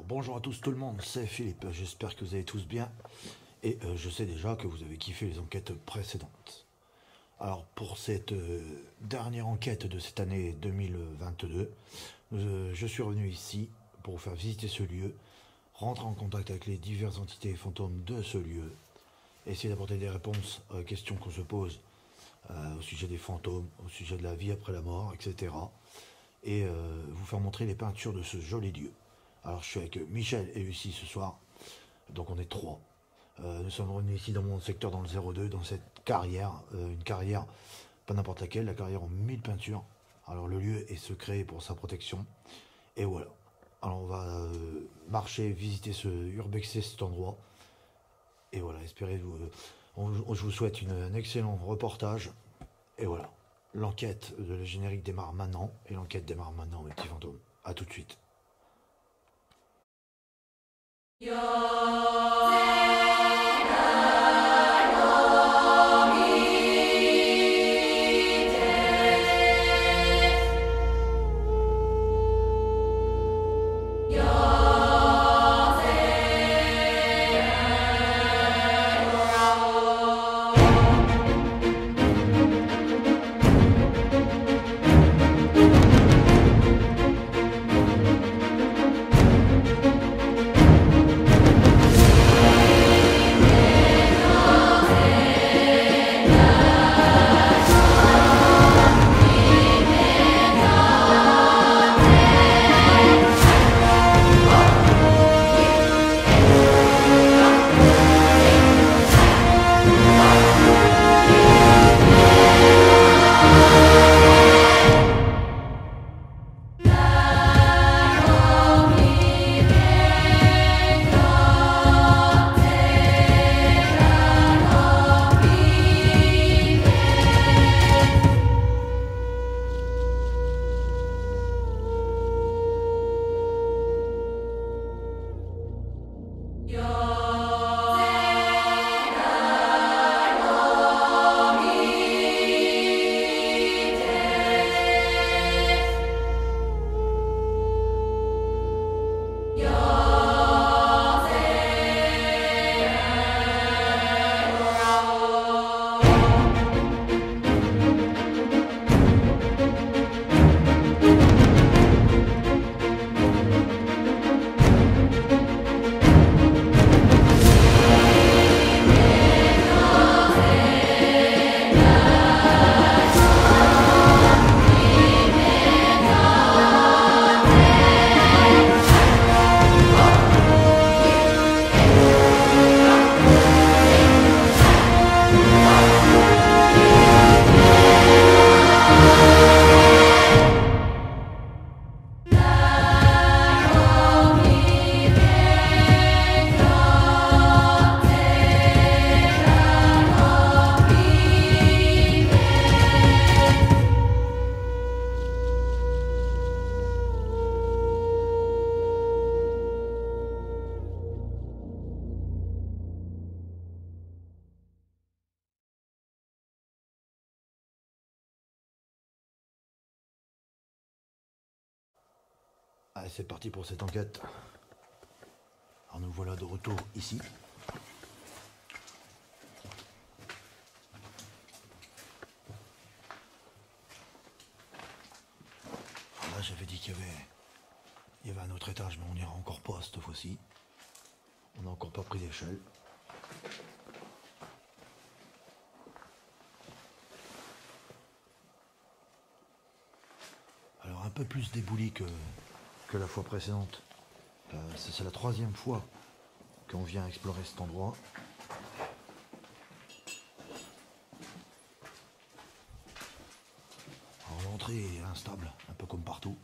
Bonjour à tous tout le monde, c'est Philippe, j'espère que vous allez tous bien et je sais déjà que vous avez kiffé les enquêtes précédentes. Alors pour cette dernière enquête de cette année 2022, je suis revenu ici pour vous faire visiter ce lieu, rentrer en contact avec les diverses entités et fantômes de ce lieu, essayer d'apporter des réponses aux questions qu'on se pose au sujet des fantômes, au sujet de la vie après la mort, etc. Et vous faire montrer les peintures de ce joli lieu. Alors je suis avec Michel et Lucie ce soir, donc on est trois. Nous sommes revenus ici dans mon secteur dans le 02, dans cette carrière, une carrière pas n'importe laquelle, la carrière en 1000 peintures. Alors le lieu est secret pour sa protection, et voilà. Alors on va marcher, visiter ce urbexer, cet endroit, et voilà, espérez-vous. Je vous souhaite un excellent reportage, et voilà. L'enquête, le générique démarre maintenant, et l'enquête démarre maintenant, mes petits fantômes. A tout de suite. Allez, c'est parti pour cette enquête. Alors nous voilà de retour ici. Alors là, j'avais dit qu'il y avait un autre étage, mais on n'ira encore pas cette fois-ci. On n'a encore pas pris d'échelle. Alors un peu plus débouli que la fois précédente. C'est la troisième fois qu'on vient explorer cet endroit. Alors l'entrée est instable, un peu comme partout.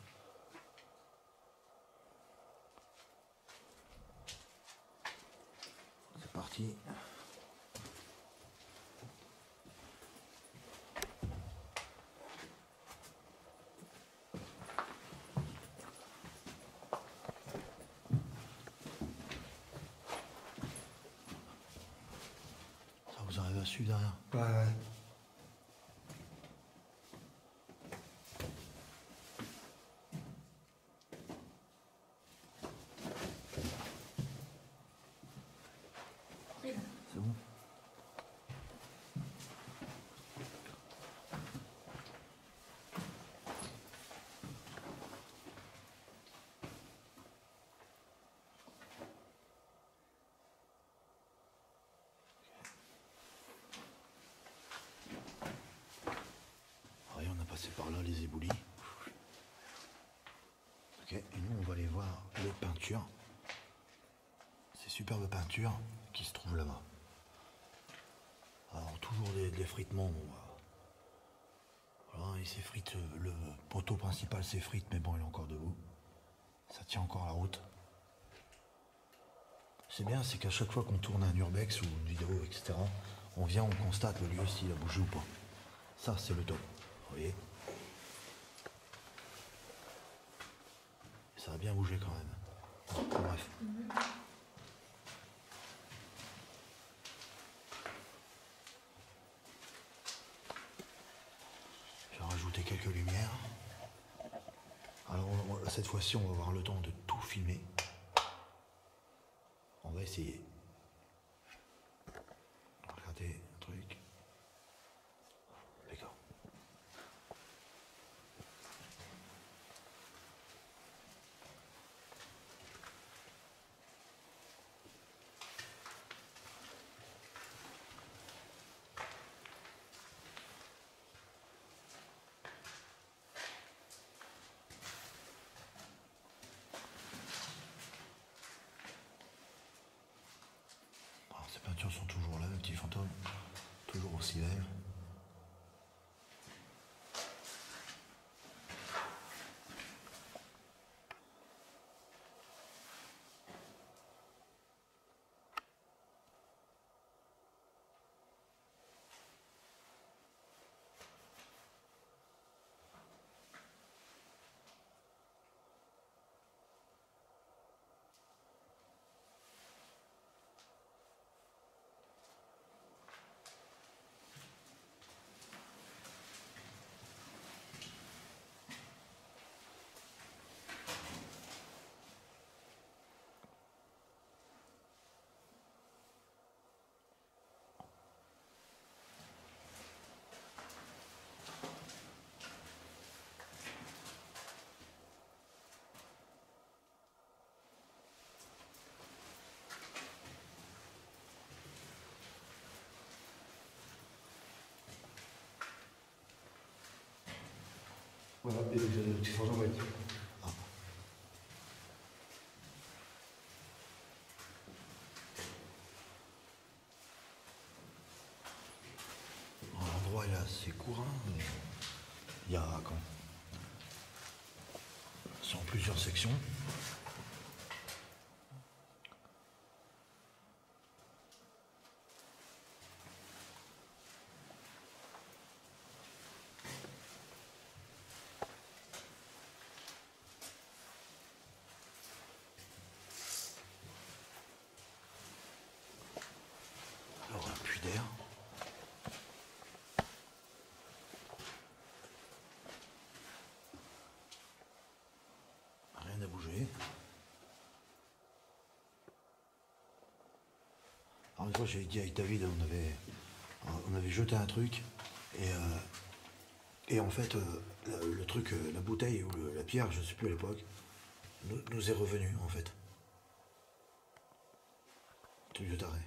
C'est parti. Vous arrivez à suivre derrière? Ouais. passer par là les éboulis. Ok, et nous on va aller voir les peintures. Ces superbes peintures qui se trouvent là-bas. Alors toujours de l'effritement. Voilà, il s'effrite, le poteau principal s'effrite, mais bon il est encore debout. Ça tient encore la route. C'est bien, c'est qu'à chaque fois qu'on tourne un urbex ou une vidéo, etc., on vient, on constate le lieu s'il a bougé ou pas. Ça, c'est le top. Vous voyez? Ça a bien bougé quand même. Bon, bref. Je vais rajouter quelques lumières. Alors, cette fois-ci, on va avoir le temps de tout filmer. On va essayer. Regardez un truc. D'accord. Alors, ces peintures sont toujours là, le petit fantôme. Toujours aussi belle. Voilà, et donc le petit fantôme va être. L'endroit est assez court. Il y a quand c'est en plusieurs sections. Alors un puits d'air. Rien n'a bougé. Alors une fois j'avais dit avec David, on avait jeté un truc et en fait le truc, la bouteille ou la pierre, je ne sais plus à l'époque, nous est revenu en fait. Truc de taré.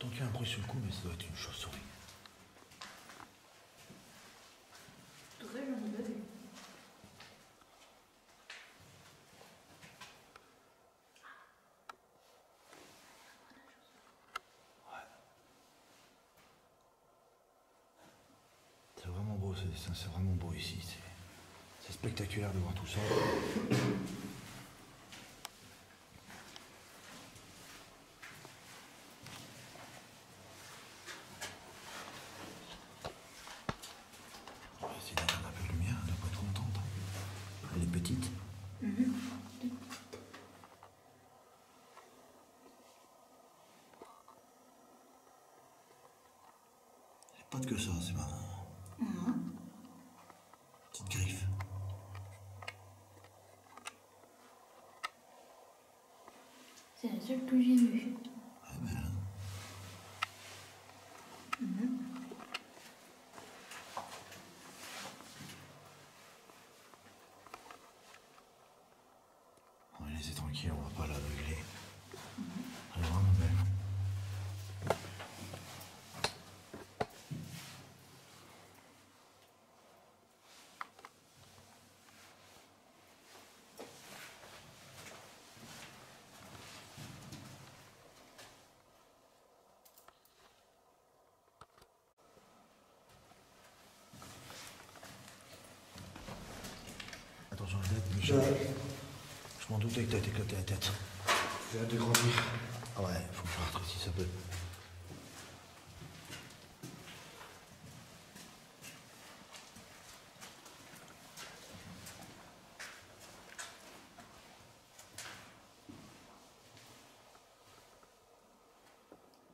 entendu un bruit sur le coup, mais ça doit être une chauve-souris. Tout ça, j'en ai pas vu. C'est vraiment beau, c'est vraiment beau ici. C'est spectaculaire de voir tout ça. On va essayer d'éteindre un peu de lumière, elle doit pas être contente. Elle est petite. C'est pas que ça, c'est marrant. Petite griffe. C'est la seule que j'ai vue. Ouais, ben, on va la laisser tranquille, on va pas l'aveugler. Elle est vraiment belle. Attention à la tête, Michel. Je m'en doutais que t'as éclaté la tête. J'ai hâte de grandir. Ah ouais, faut que je rafraîchisse un peu.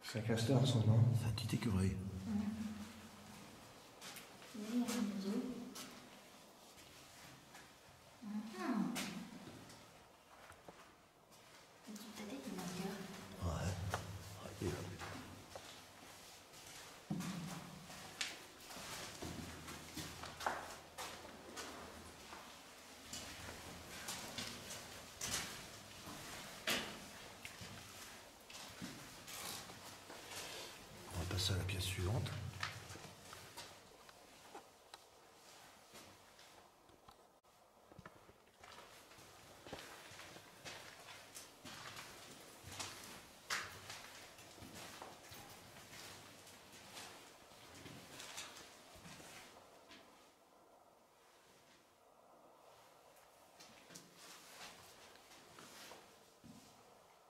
C'est un castor, son nom. C'est un petit écureuil. Mais il y a un oiseau. Sur ta tête, il y a un cœur. Ouais. Et là. On va passer à la pièce suivante.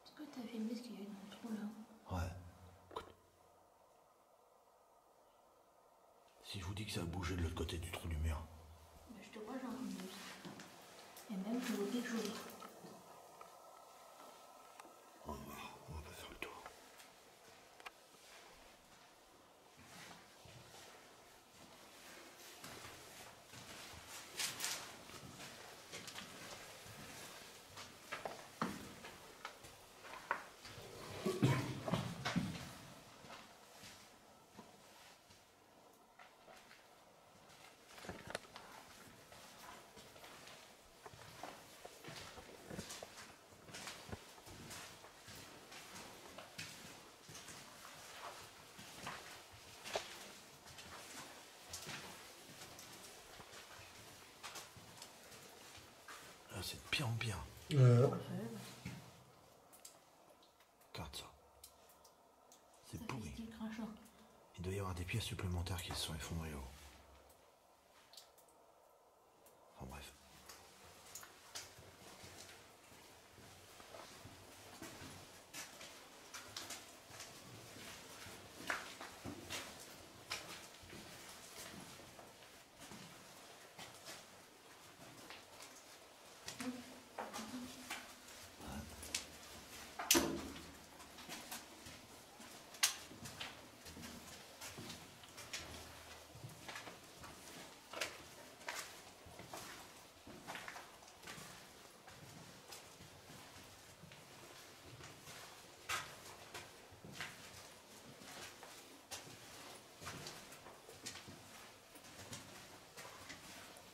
Est-ce que t'as filmé ce qu'il y a dans le trou là? Ouais. Écoute. Si je vous dis que ça a bougé de l'autre côté du trou du mur. Bah, je te crois, j'en ai plus. Et même, je vois quelque chose. On va pas faire le tour. Là, c'est de pire en pire. Regarde ça. C'est pourri. Style crachant. Il doit y avoir des pièces supplémentaires qui se sont effondrées là-haut. Enfin bref.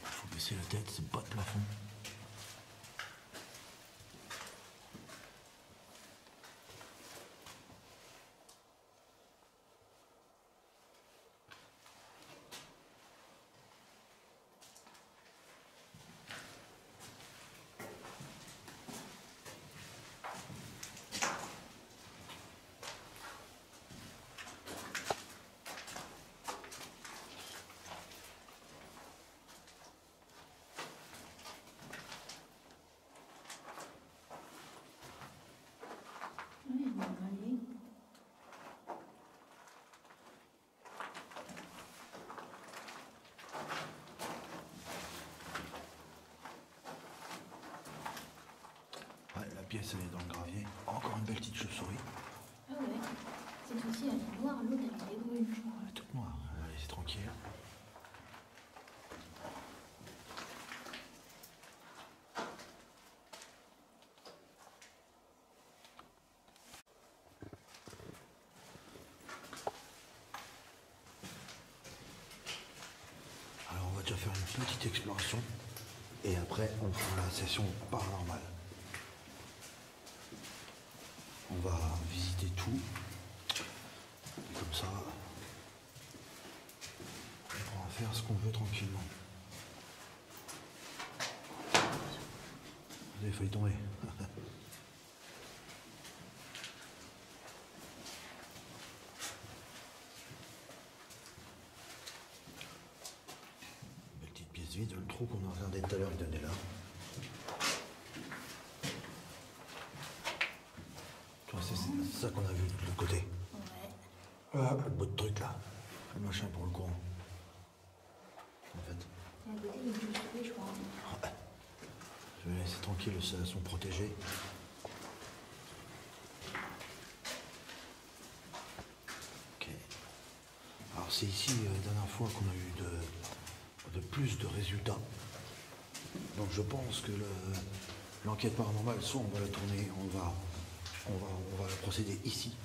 Faut baisser la tête, c'est pas de plafond. pièce, elle est dans le gravier. Encore une belle petite chauve-souris. Ah ouais. Cette fois-ci, elle est noire, l'autre, elle est brune, je crois. Elle est toute noire. Allez, c'est tranquille. Alors, on va déjà faire une petite exploration. Et après, on fera la session paranormale. On va visiter tout. Et comme ça, on pourra faire ce qu'on veut tranquillement. Vous avez failli tomber. Belle petite pièce vide. Le trou qu'on a regardé tout à l'heure, il donnait là. C'est ça qu'on a vu de l'autre côté. Ouais. Le bout de truc là. Le machin pour le courant. En fait. Et à côté, il y a une chauve-souris, je crois. Ouais. Je vais laisser tranquille, elles sont protégées. Ok. Alors c'est ici la dernière fois qu'on a eu de plus de résultats. Donc je pense que l'enquête paranormale, soit on va la tourner, on va la procéder ici,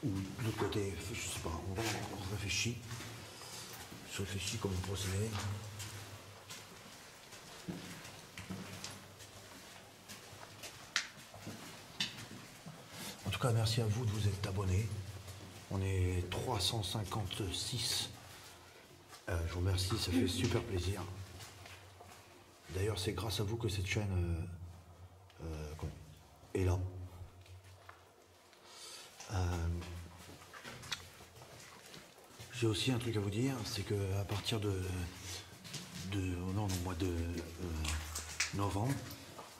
ou de l'autre côté, je sais pas, on réfléchit. Je réfléchis comment procéder. En tout cas, merci à vous de vous être abonnés. On est 356. Je vous remercie, ça fait super plaisir. D'ailleurs, c'est grâce à vous que cette chaîne est là. J'ai aussi un truc à vous dire, c'est qu'à partir au mois de novembre,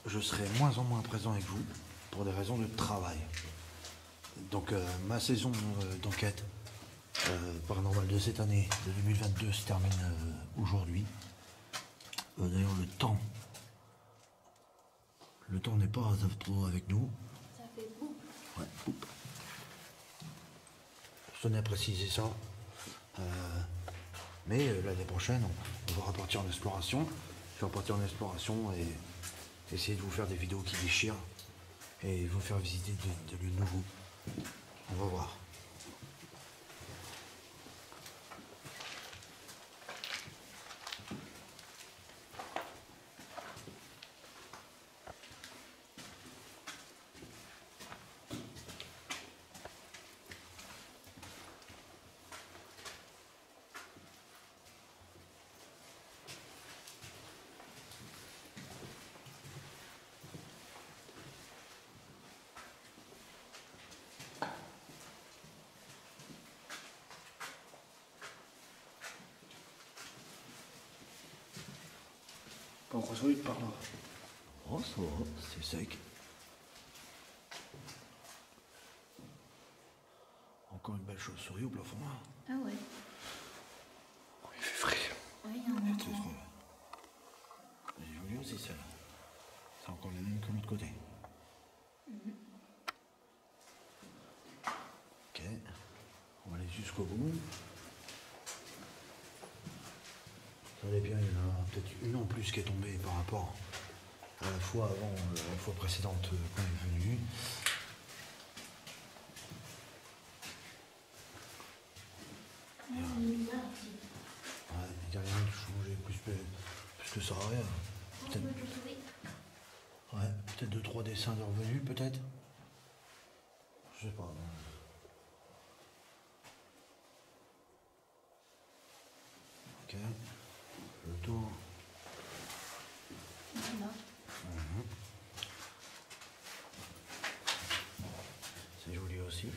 je serai moins en moins présent avec vous pour des raisons de travail. Donc ma saison d'enquête paranormale de cette année, de 2022, se termine aujourd'hui. D'ailleurs, le temps n'est pas trop avec nous. Ça fait boum. Ouais, oup. Je tenais à préciser ça. Mais l'année prochaine, on va repartir en exploration. Je vais repartir en exploration et essayer de vous faire des vidéos qui déchirent et vous faire visiter des lieux nouveaux. On va voir. Pas encore solide par là. Oh, ça va, c'est sec. Encore une belle chauve-souris au plafond là. Ah ouais. Il fait frais. Ouais, il y a un C'est endroit. frais. Elle est jolie aussi celle-là. C'est encore la même que l'autre côté. Ok. On va aller jusqu'au bout. Regardez bien, il y en a peut-être une en plus qui est tombée par rapport à la fois avant, la fois précédente quand elle est venue. Ah, il est bizarre ici. Ouais, il n'y a rien de changé plus que ça, rien. Oh, Peut-être une chauve-souris. ouais, peut-être 2-3 dessins de revenus, peut-être. Je sais pas. Ok. Le tour. Voilà. C'est joli aussi.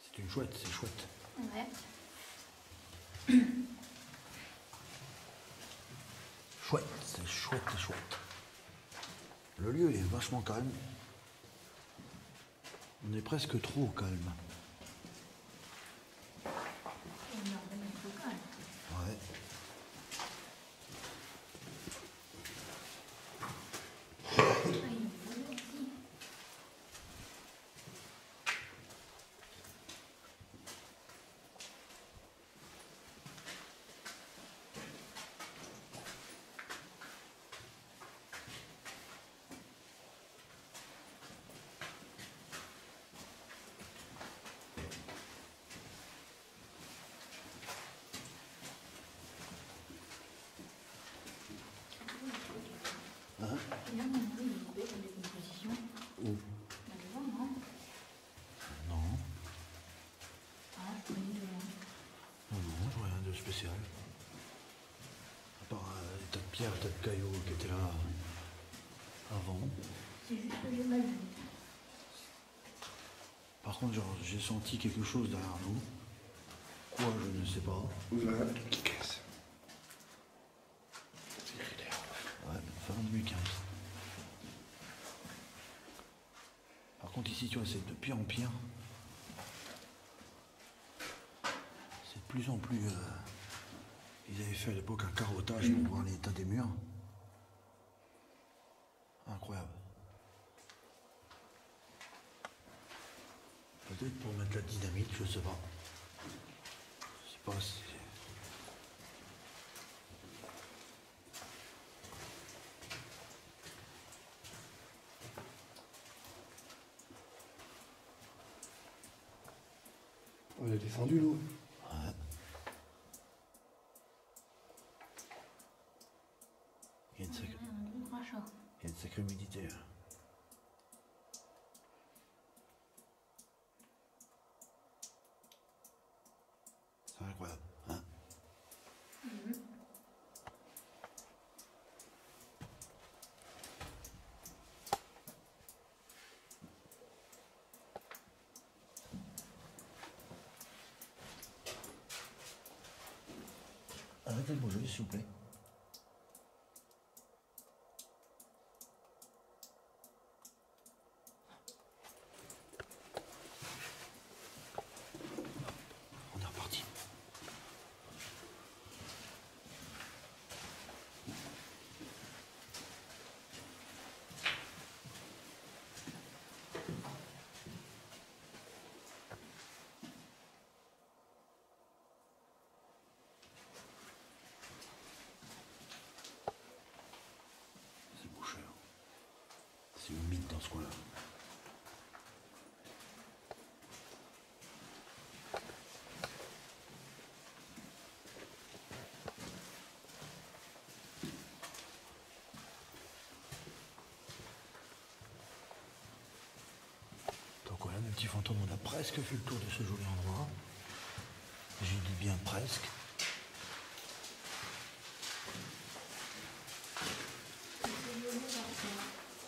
C'est une chouette, c'est chouette. Ouais. Chouette, c'est chouette, c'est chouette. Le lieu est vachement calme. On est presque trop calme. On est en train d'être au calme. Ouais. Ah, il est beau. spécial. À part les tas de pierres, les tas de cailloux qui étaient là avant. C'est juste que j'ai mal vu. Par contre, genre, j'ai senti quelque chose derrière nous. Quoi, je ne sais pas. Voilà, qui casse. C'est écrit derrière. Ouais, fin 2015. Par contre, ici, tu vois, c'est de pire en pire. C'est de plus en plus... Ils avaient fait à l'époque un carottage pour voir l'état des murs. Incroyable. Peut-être pour mettre la dynamite, je sais pas. Je sais pas si... On a descendu l'eau. Ouais. Il y a une sacrée, Un gros crachat. il y a une sacrée humidité. Là. C'est incroyable. Hein. Arrêtez de bouger, s'il vous plaît. On est reparti. C'est bouché. Hein. C'est humide dans ce coin-là. Donc voilà, mes petits fantômes, on a presque fait le tour de ce joli endroit. J'ai dit bien presque.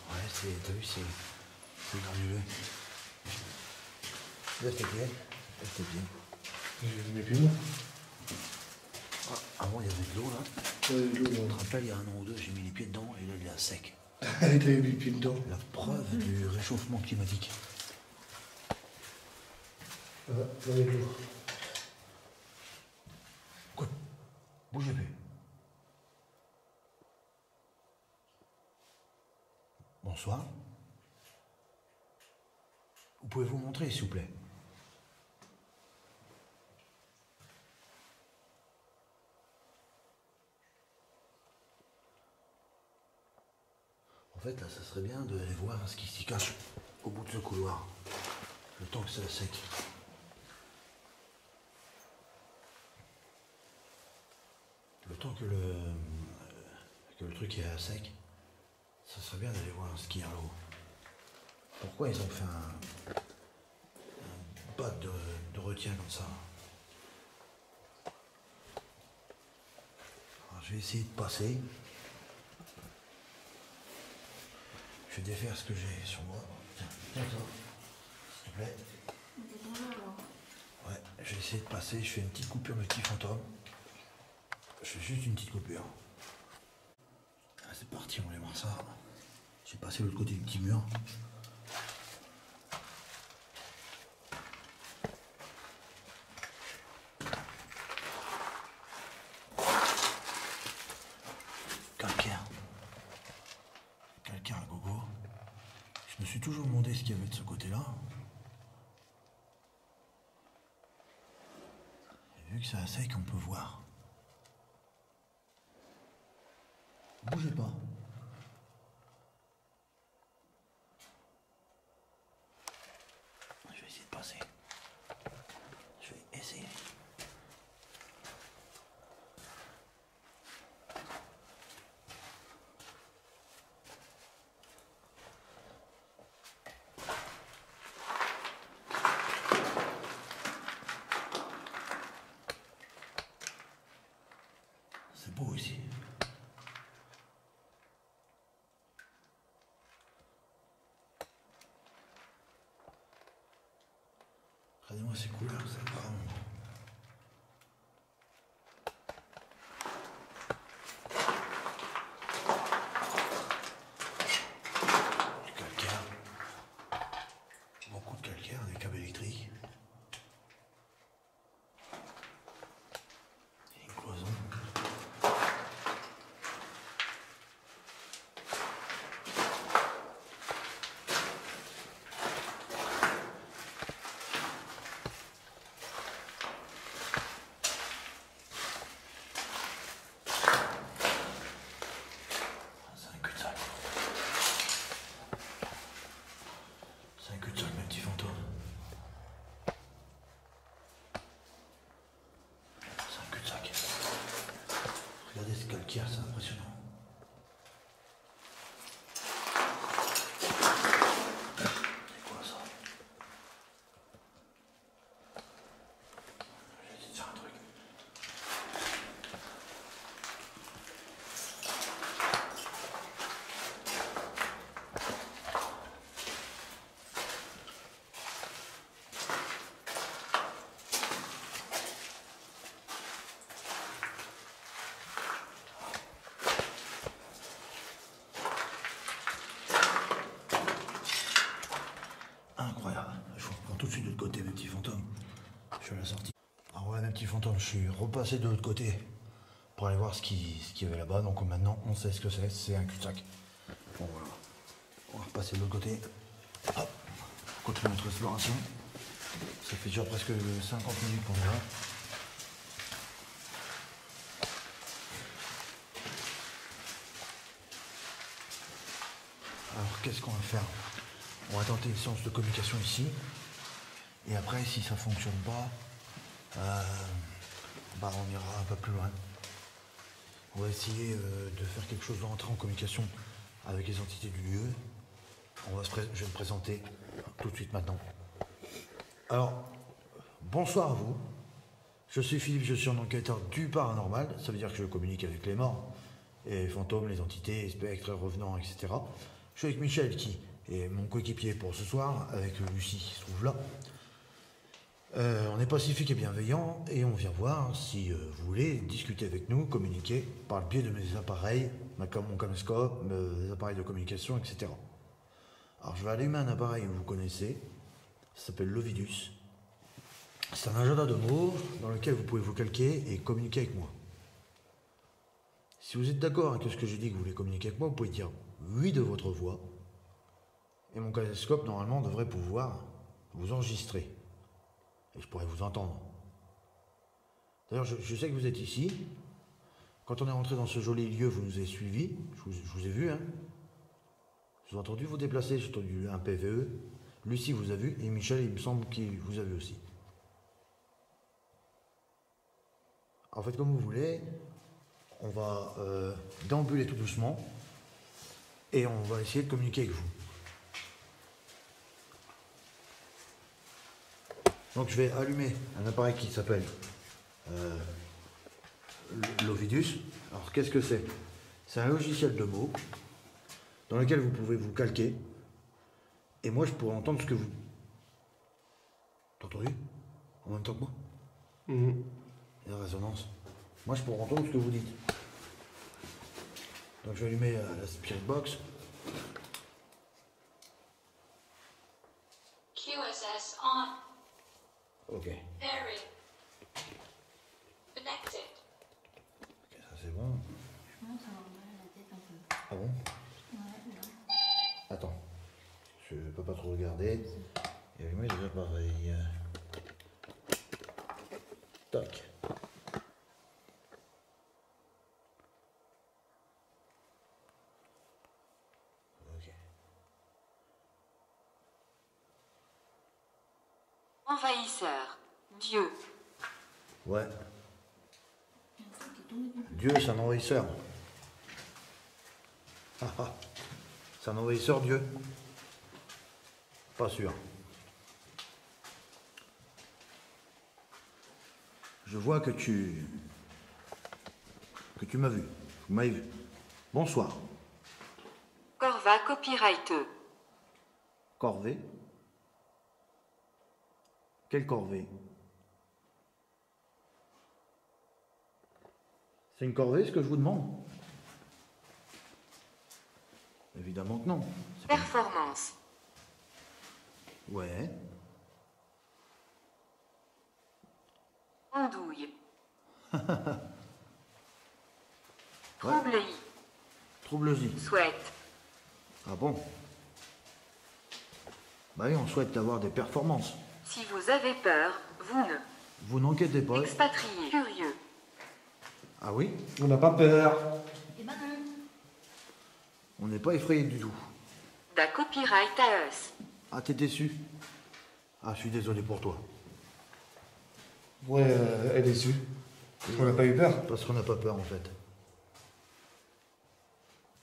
Ouais, t'as vu, c'est granuleux. Là, c'était bien. Là, c'était bien. J'ai mis plus loin. Ah, avant, il y avait de l'eau, là. Ouais, l'eau, Je me rappelle, il y a un an ou deux, j'ai mis les pieds dedans et là, il est à sec. t'avais mis le pied dedans. La preuve du réchauffement climatique. Voilà, dans les l'eau. Quoi? Bougez plus. Bonsoir. Vous pouvez vous montrer, s'il vous plaît? En fait, là, ça serait bien d'aller voir ce qui s'y cache au bout de ce couloir. Le temps que ça sec. Le temps que le truc est à sec, ça serait bien d'aller voir ce qu'il y a là-haut. Pourquoi ils ont fait un bac de retien comme ça? Alors, je vais essayer de passer. Je vais défaire ce que j'ai sur moi. Tiens, ça, s'il te plaît. Ouais, je vais essayer de passer. Je fais une petite coupure, mes petits fantômes. Je fais juste une petite coupure. Ah, c'est parti, on va aller voir ça. J'ai passé de l'autre côté du petit mur. Calcaire. Calcaire à gogo. Je me suis toujours demandé ce qu'il y avait de ce côté-là. Et vu que c'est à sec, on peut voir. Bougez pas. Je vais essayer de passer. Je vais essayer. beau ici. Regardez-moi ces couleurs, c'est vraiment beau. Du calcaire. Beaucoup de calcaire, des câbles électriques. Et une cloison. C'est un cul-de-sac. C'est un cul-de-sac, mes petits fantômes. C'est un cul-de-sac. Regardez ce calcaire, c'est impressionnant. C'est quoi ça? Je vais te dire un truc. Incroyable. Je vous reprends tout de suite de l'autre côté, mes petits fantômes. Je suis à la sortie. Alors ouais, mes petits fantômes, je suis repassé de l'autre côté pour aller voir ce qu'il y avait là-bas. Donc maintenant, on sait ce que c'est un cul-de-sac. Bon voilà. On va repasser de l'autre côté. Hop. On continue notre exploration. Ça fait déjà presque 50 minutes qu'on est là. Alors qu'est-ce qu'on va faire? On va tenter une séance de communication ici. Et après, si ça fonctionne pas, on ira un peu plus loin. On va essayer de faire quelque chose d'entrer en communication avec les entités du lieu. Je vais me présenter tout de suite maintenant. Alors, bonsoir à vous. Je suis Philippe, je suis un enquêteur du paranormal. Ça veut dire que je communique avec les morts, et les fantômes, les entités, les spectres, les revenants, etc. Je suis avec Michel qui est mon coéquipier pour ce soir, avec Lucie qui se trouve là. On est pacifique et bienveillant et on vient voir si vous voulez discuter avec nous, communiquer par le biais de mes appareils, mon caméscope, mes appareils de communication, etc. Alors je vais allumer un appareil que vous connaissez, ça s'appelle l'Ovidus. C'est un agenda de mots dans lequel vous pouvez vous calquer et communiquer avec moi. Si vous êtes d'accord avec ce que j'ai dit que vous voulez communiquer avec moi, vous pouvez dire oui de votre voix. Et mon caméscope, normalement, devrait pouvoir vous enregistrer. Et je pourrais vous entendre. D'ailleurs, je sais que vous êtes ici. Quand on est rentré dans ce joli lieu, vous nous avez suivis. Je vous ai vu, hein. Je vous ai entendu vous déplacer, j'ai entendu un PVE. Lucie vous a vu, et Michel, il me semble qu'il vous a vu aussi. En fait, comme vous voulez, on va déambuler tout doucement. Et on va essayer de communiquer avec vous. Donc je vais allumer un appareil qui s'appelle l'Ovidus. Alors qu'est-ce que c'est? C'est un logiciel de mots dans lequel vous pouvez vous calquer. Et moi je pourrais entendre ce que vous... T'as entendu? En même temps que moi? Il y a la résonance. Moi je pourrais entendre ce que vous dites. Donc je vais allumer la Spirit Box. QSS on. Ok. Very. Connected. Ok, ça c'est bon. Je pense avoir mal à la tête un peu. Ah bon? Ouais, là. Attends. Je peux pas trop regarder. Et allumer les appareils. Tac. Ok. Envahisseur. Dieu. Ouais. Il y a un truc qui est tombé dessus. Dieu, c'est un envahisseur. Ah ah. C'est un envahisseur, Dieu? Pas sûr. Je vois que tu Que tu m'as vu. Vous m'avez vu. Bonsoir. Corva copyrighteux. Corvée. Quelle corvée? C'est une corvée ce que je vous demande? Évidemment que non. C'est pas- Performance. Ouais. Andouille. Ouais. Troublerie. Trouble-y. Souhaite. Ah bon? Bah oui, on souhaite avoir des performances. Si vous avez peur, vous ne. Vous n'enquêtez pas. Expatrié. Curieux. Ah oui? On n'a pas peur. Eh ben non. On n'est pas effrayé du tout. Da copyright à us. Ah, t'es déçu? Ah, je suis désolé pour toi. Ouais, elle est déçue. Parce qu'on n'a pas eu peur. Parce qu'on n'a pas peur en fait.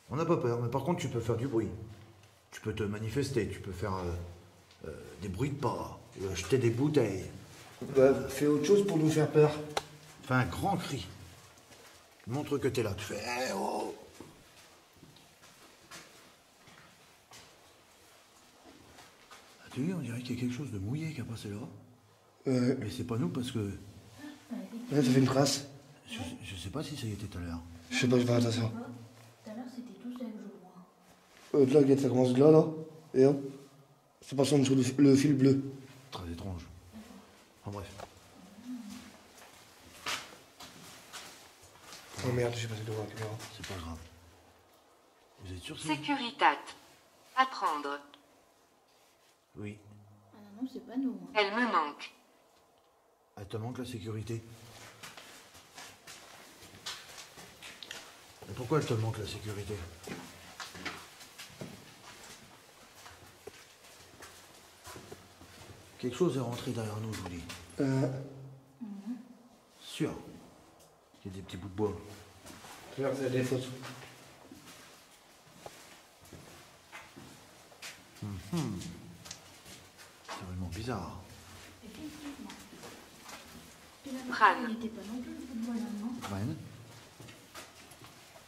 On n'a pas peur, mais par contre tu peux faire du bruit. Tu peux te manifester, tu peux faire des bruits de pas, jeter des bouteilles. Bah, fais autre chose pour nous faire peur. Fais un grand cri. Montre que t'es là. Tu fais hey, oh. Ah, tu vois, on dirait qu'il y a quelque chose de mouillé qui a passé là. Ouais, Mais c'est pas nous parce que ça fait une trace. je sais pas si ça y était tout à l'heure. Je sais pas, je vais faire attention. Tout à l'heure, c'était tout seul, je vois. Là, regarde, ça commence là. Et hop. Ça passe en dessous le fil bleu. Très étrange. En bref. Oh merde, j'ai passé devant la caméra. C'est pas grave. Vous êtes sûr que c'est... Sécuritate. Apprendre. Oui. Ah non, non, c'est pas nous. Hein. Elle me manque. Elle te manque la sécurité. Mais pourquoi elle te manque la sécurité? Quelque chose est rentré derrière nous, je vous dis. Sûr. Il y a des petits bouts de bois. Regarde, il y a des fausses. C'est vraiment bizarre. Effectivement. Et là, Prenne. il n'était pas non plus le football, non? Prennent.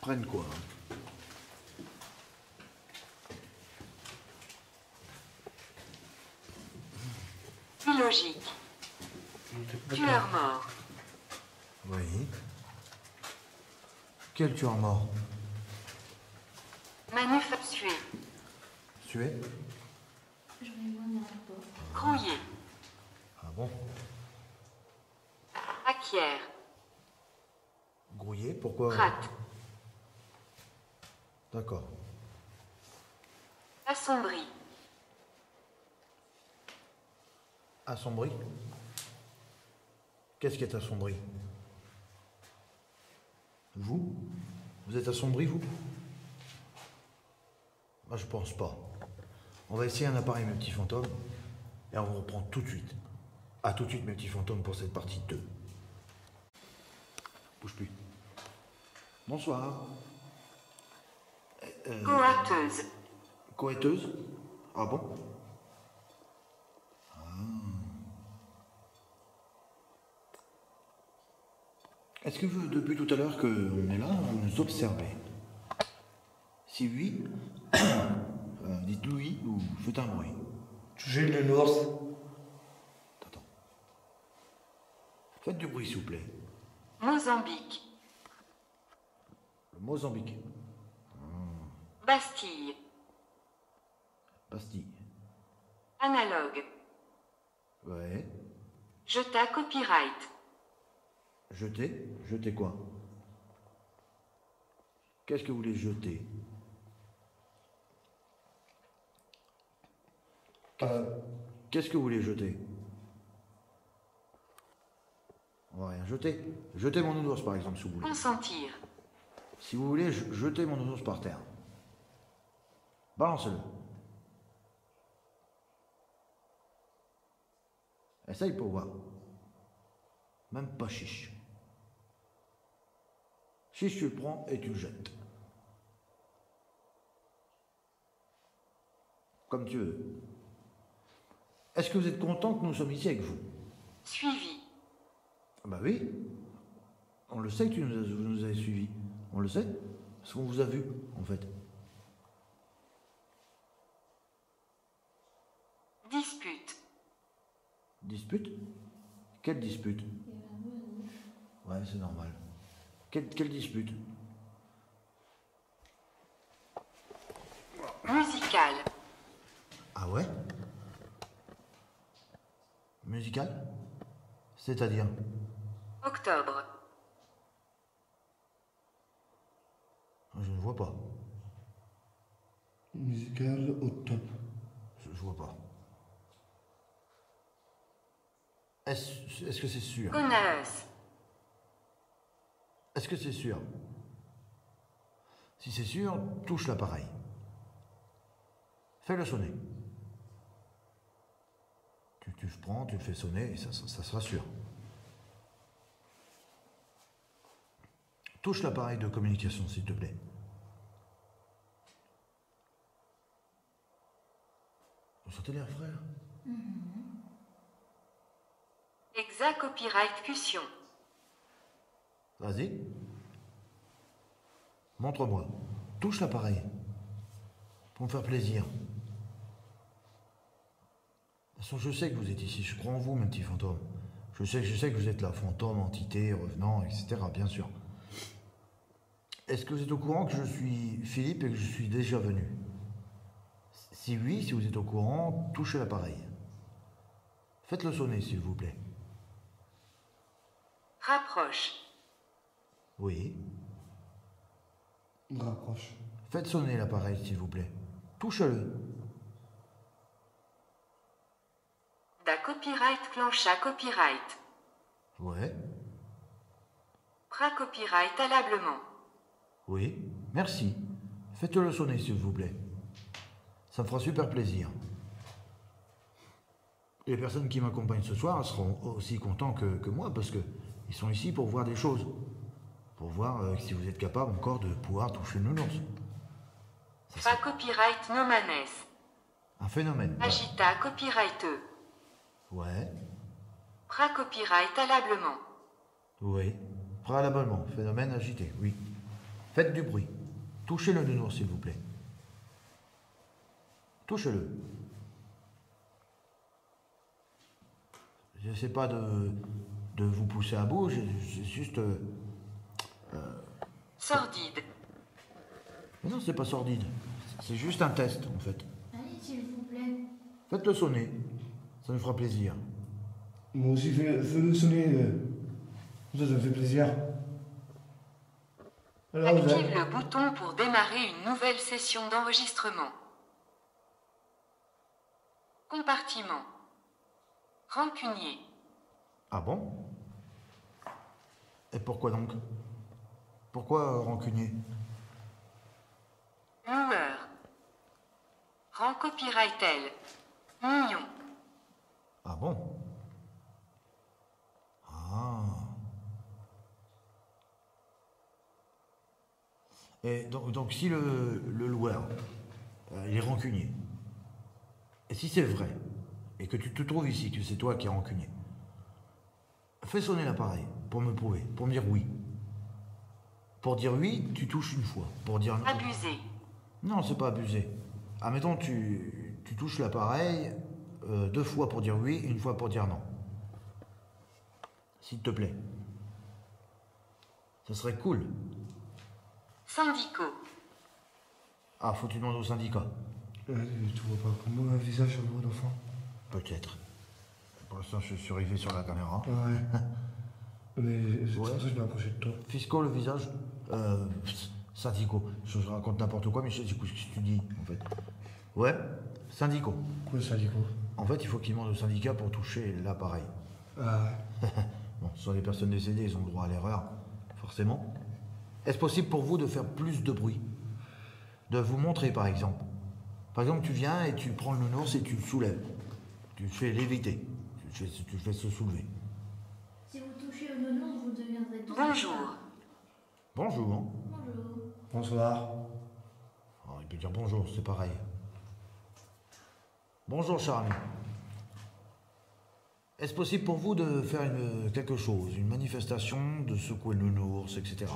Prennent quoi? Illogique. Tueur mort. Oui. Quel tueur mort? Manufactué. Sué? Je vais voir un rapport. Crouillé. Ah bon? Acquiert. Grouillé? Pourquoi? Rate. D'accord. Assombri. Assombri? Qu'est-ce qui est assombri? Vous? Vous êtes assombri, vous? Moi, je pense pas. On va essayer un appareil, mes petits fantômes, et on vous reprend tout de suite. À tout de suite, mes petits fantômes, pour cette partie 2. Bouge plus. Bonsoir. Coateuse. Coëteuse? Ah bon? Est-ce que vous, depuis tout à l'heure qu'on est là, vous nous observez? Si oui, dites oui ou faites un bruit. J'ai le nours. Attends. Faites du bruit, s'il vous plaît. Mozambique. Le Mozambique. Bastille. Bastille. Analogue. Ouais. Jeta copyright. Jeter? Jeter quoi? Qu'est-ce que vous voulez jeter? Qu'est-ce que vous voulez jeter? On va rien jeter. Jetez mon nounours, par exemple, si vous voulez. Consentir. Si vous voulez, jetez mon nounours par terre. Balancez-le. Essaye pour voir. Même pas chiche. Chiche, tu le prends et tu le jettes. Comme tu veux. Est-ce que vous êtes content que nous sommes ici avec vous? Suivi. Ah bah oui. On le sait que vous nous avez suivis. On le sait. Parce qu'on vous a vu, en fait. Dispute. Dispute? Quelle dispute? Ouais, c'est normal. Quelle dispute? Musical. Ah ouais? Musical? C'est-à-dire? Octobre. Je ne vois pas. Musical au top. Je vois pas. Est-ce que c'est sûr? Connasse. Est-ce que c'est sûr? Si c'est sûr, touche l'appareil. Fais-le sonner. Tu le prends, tu le fais sonner et ça sera sûr. Touche l'appareil de communication, s'il te plaît. Vous sentez l'air frais, là? Exact copyright cussion. Vas-y. Montre-moi. Touche l'appareil. Pour me faire plaisir. De toute façon, je sais que vous êtes ici. Je crois en vous, mes petits fantômes. Je sais que vous êtes là. Fantôme, entité, revenant, etc. Bien sûr. Est-ce que vous êtes au courant que je suis Philippe et que je suis déjà venu? Si oui, si vous êtes au courant, touchez l'appareil. Faites-le sonner, s'il vous plaît. Rapproche. Oui. Rapproche. Faites sonner l'appareil, s'il vous plaît. Touche-le. Da copyright clancha copyright. Ouais. Pra copyright alablement. Oui. Merci. Faites-le sonner, s'il vous plaît. Ça me fera super plaisir. Les personnes qui m'accompagnent ce soir seront aussi contents que moi, parce que ils sont ici pour voir des choses. Pour voir si vous êtes capable encore de pouvoir toucher le nounours. Fa copyright nomanes. Un phénomène. Ouais. Agita copyrighteux. Ouais. Pra copyright alablement. Oui. Préalablement. Phénomène agité. Oui. Faites du bruit. Touchez le nounours, s'il vous plaît. Touchez-le. Je n'essaie pas de vous pousser à bout, j'ai juste... Sordide. Mais non, c'est pas sordide. C'est juste un test, en fait. Allez, s'il vous plaît. Faites-le sonner. Ça nous fera plaisir. Moi aussi, fais-le sonner. Ça me fait plaisir. Alors, vous Active avez- le bouton pour démarrer une nouvelle session d'enregistrement. Compartiment. Rancunier. Ah bon? Et pourquoi donc? Pourquoi rancunier? Loueur. Rang copyrightel. Mignon. Ah bon? Ah. Et donc si le loueur, il est rancunier, et si c'est vrai, et que tu te trouves ici, que c'est toi qui es rancunier, fais sonner l'appareil pour me prouver, pour me dire oui. Pour dire oui, tu touches une fois. Pour dire non. Abusé. Non, c'est pas abusé. Admettons, tu touches l'appareil 2 fois pour dire oui, 1 fois pour dire non. S'il te plaît. Ça serait cool. Syndicaux. Ah, faut que tu demandes au syndicat. Tu vois pas comment un visage sur le d'enfant. Peut-être. Pour l'instant, je suis arrivé sur la caméra. Ouais. Mais c'est pour Ouais. ça que je m'ai approché de toi. Fiscaux, le visage syndicaux. Je raconte n'importe quoi, mais je sais ce que tu dis, en fait. Ouais, syndicaux. Quoi, ça dit quoi? En fait, il faut qu'ils demandent au syndicat pour toucher l'appareil. Ah ouais. Bon, ce sont des personnes décédées, ils ont le droit à l'erreur, forcément. Est-ce possible pour vous de faire plus de bruit? De vous montrer, par exemple. Par exemple, tu viens et tu prends le nounours et tu le soulèves. Tu le fais léviter. Tu le fais se soulever. Si vous touchez au nounours, vous deviendrez tous. Bonjour. Bonjour. Bonjour. Bonsoir. Oh, il peut dire bonjour, c'est pareil. Bonjour, Charlie. Est-ce possible pour vous de faire quelque chose, une manifestation, de secouer le nounours, etc.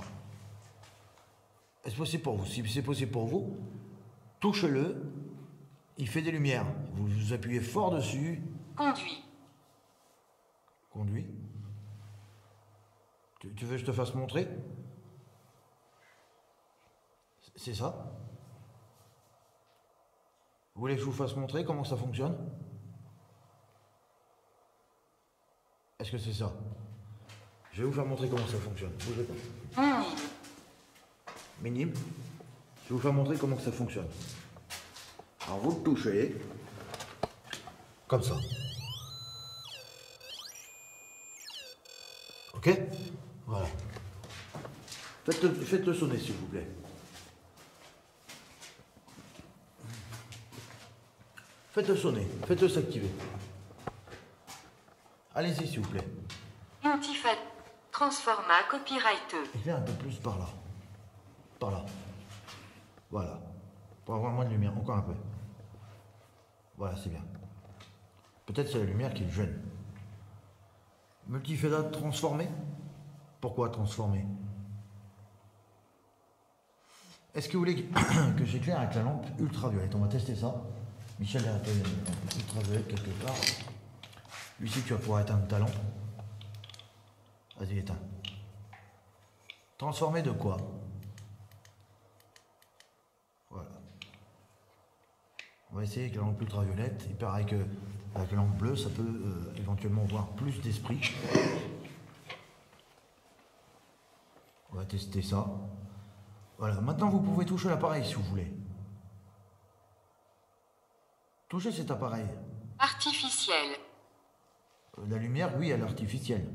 Est-ce possible pour vous? Si c'est possible pour vous, touchez-le, il fait des lumières. Vous appuyez fort dessus. Conduit. Conduit. Tu veux que je te fasse montrer? C'est ça? Vous voulez que je vous fasse montrer comment ça fonctionne? Est-ce que c'est ça? Je vais vous faire montrer comment ça fonctionne. Bougez pas. Minime. Minime. Je vais vous faire montrer comment ça fonctionne. Alors vous le touchez. Comme ça. Ok? Voilà. Faites-le sonner s'il vous plaît. Faites-le sonner. Faites-le s'activer. Allez-y s'il vous plaît. Intifad. Transforma copyrighteux. Et viens un peu plus par là. Par là. Voilà. Pour avoir moins de lumière. Encore un peu. Voilà, c'est bien. Peut-être c'est la lumière qui le gêne. Multifeda transformé? Pourquoi transformé? Est-ce que vous voulez que j'éclaire avec la lampe ultraviolette? On va tester ça. Michel a une lampe ultraviolette quelque part. Lucie, tu vas pouvoir éteindre ta lampe. Vas-y, éteins. Transformé de quoi? Voilà. On va essayer avec la lampe ultraviolette. Il paraît que avec la lampe bleue, ça peut éventuellement voir plus d'esprit. On va tester ça. Voilà. Maintenant, vous pouvez toucher l'appareil si vous voulez. Touchez cet appareil. Artificiel. La lumière, oui, elle est artificielle.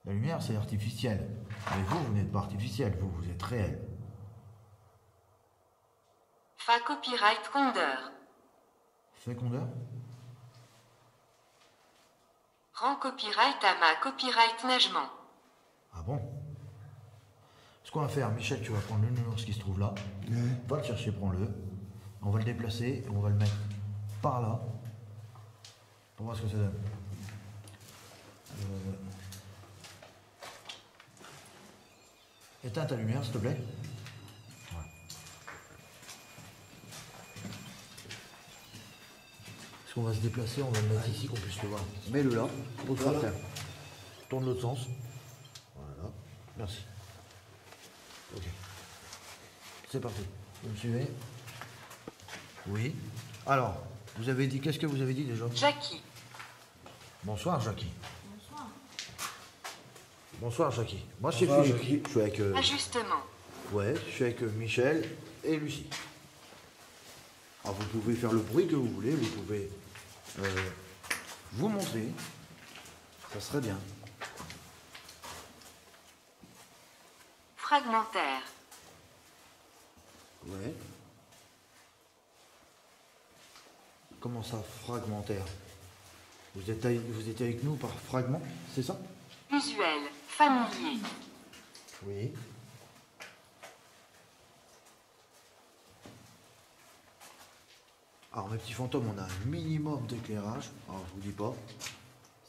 La lumière, c'est artificiel. Mais vous n'êtes pas artificiel, vous êtes réel. Fa copyright condeur. Fécondeur? Rend copyright à ma copyright nagement. Ah bon? Ce qu'on va faire, Michel, tu vas prendre le nounours qui se trouve là. Va le chercher, prends-le. On va le déplacer et on va le mettre par là. Pour voir ce que ça donne. Éteins ta lumière, s'il te plaît. Voilà. Est-ce qu'on va se déplacer? On va le mettre ici, qu'on puisse le voir. Mets-le là, pose par terre. Tourne l'autre sens. Voilà. Merci. Ok. C'est parti. Vous me suivez? Oui. Alors, vous avez dit, qu'est-ce que vous avez dit déjà? Jackie. Bonsoir, Jackie. Bonsoir. Bonsoir, Jackie. Moi, c'est Bonsoir, Philippe. Jackie. Je suis avec... Ajustement. Ouais, je suis avec Michel et Lucie. Alors, vous pouvez faire le bruit que vous voulez, vous pouvez vous montrer. Ça serait bien. Fragmentaire. Ouais. Comment ça, fragmentaire? Vous étiez avec nous par fragment, c'est ça? Usuel. Familier. Oui. Alors, mes petits fantômes, on a un minimum d'éclairage. Alors, je vous dis pas,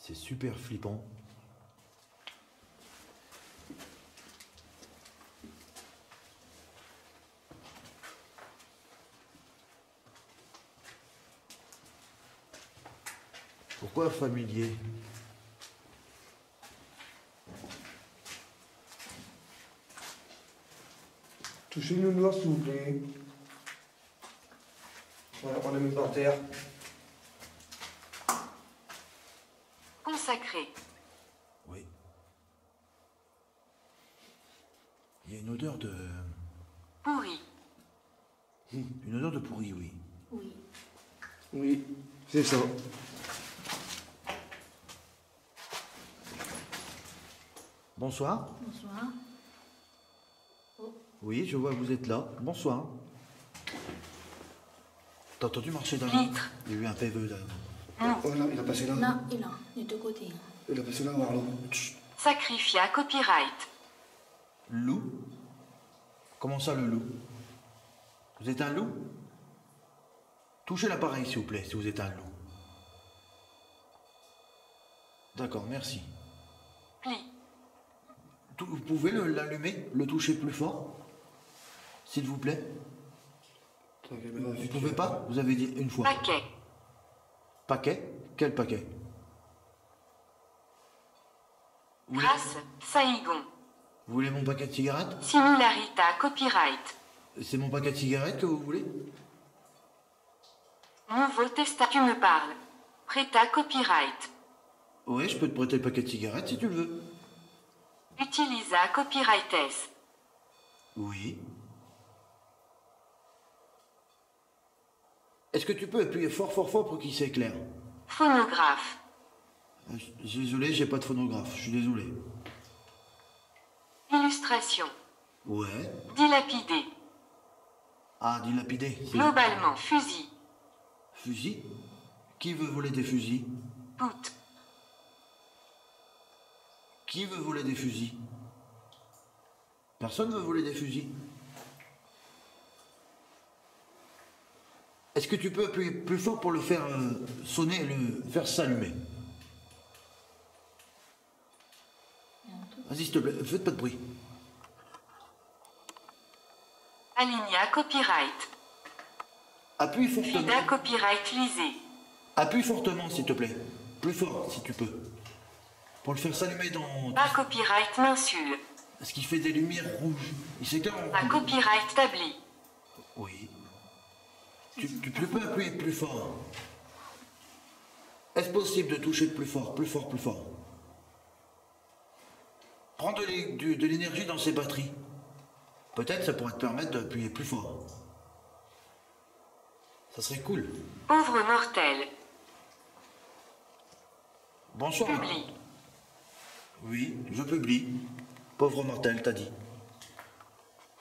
c'est super flippant. Pourquoi familier? Touchez le nounours, s'il vous plaît. Voilà, on l'a mis par terre. Consacré. Oui. Il y a une odeur de... Pourri. Une odeur de pourri, oui. Oui. Oui, c'est ça. Bonsoir. Bonsoir. Oui, je vois que vous êtes là. Bonsoir. T'as entendu marcher dans Vitre. Il y a eu un PV là. Voilà, il a passé là. Là et là, les deux côtés. Il a passé là, Marlon. Sacrifia copyright. Loup? Comment ça, le loup? Vous êtes un loup? Touchez l'appareil, s'il vous plaît, si vous êtes un loup. D'accord, merci. Pli. Vous pouvez l'allumer, le toucher plus fort, s'il vous plaît. Vous pouvez pas? Vous avez dit une fois. Paquet. Paquet? Quel paquet? Vous voulez, Grâce. Saigon. vous voulez mon paquet de cigarettes? Similarita. Copyright. C'est mon paquet de cigarettes que vous voulez? Nouveau testa. Tu me parles. Prêta. Copyright. Ouais, je peux te prêter le paquet de cigarettes si tu le veux. Utilisa. Copyrightes. Oui. Est-ce que tu peux appuyer fort pour qu'il s'éclaire? Phonographe. Désolé, j'ai pas de phonographe, je suis désolé. Illustration. Ouais. Dilapidé. Ah, dilapidé. c'est- Globalement. Fusil. Fusil? Qui veut voler des fusils? Boot. Qui veut voler des fusils? Personne veut voler des fusils. Est-ce que tu peux appuyer plus fort pour le faire sonner et le faire s'allumer? Vas-y, s'il te plaît, faites pas de bruit. Alinea. Copyright. Appuie fortement. Frida. Copyright. Lisé. Appuie fortement, s'il te plaît. Plus fort, si tu peux. Pour le faire s'allumer dans... Pas copyright. Minsule. Parce qu'il fait des lumières rouges. Il s'éclaire en Pas rouge. copyright. Tabli. Oui. Tu peux appuyer plus fort. Est-ce possible de toucher plus fort? Prends de l'énergie dans ces batteries. Peut-être ça pourrait te permettre d'appuyer plus fort. Ça serait cool. Pauvre mortel. Bonsoir. Publie. Oui, je publie. Pauvre mortel, t'as dit.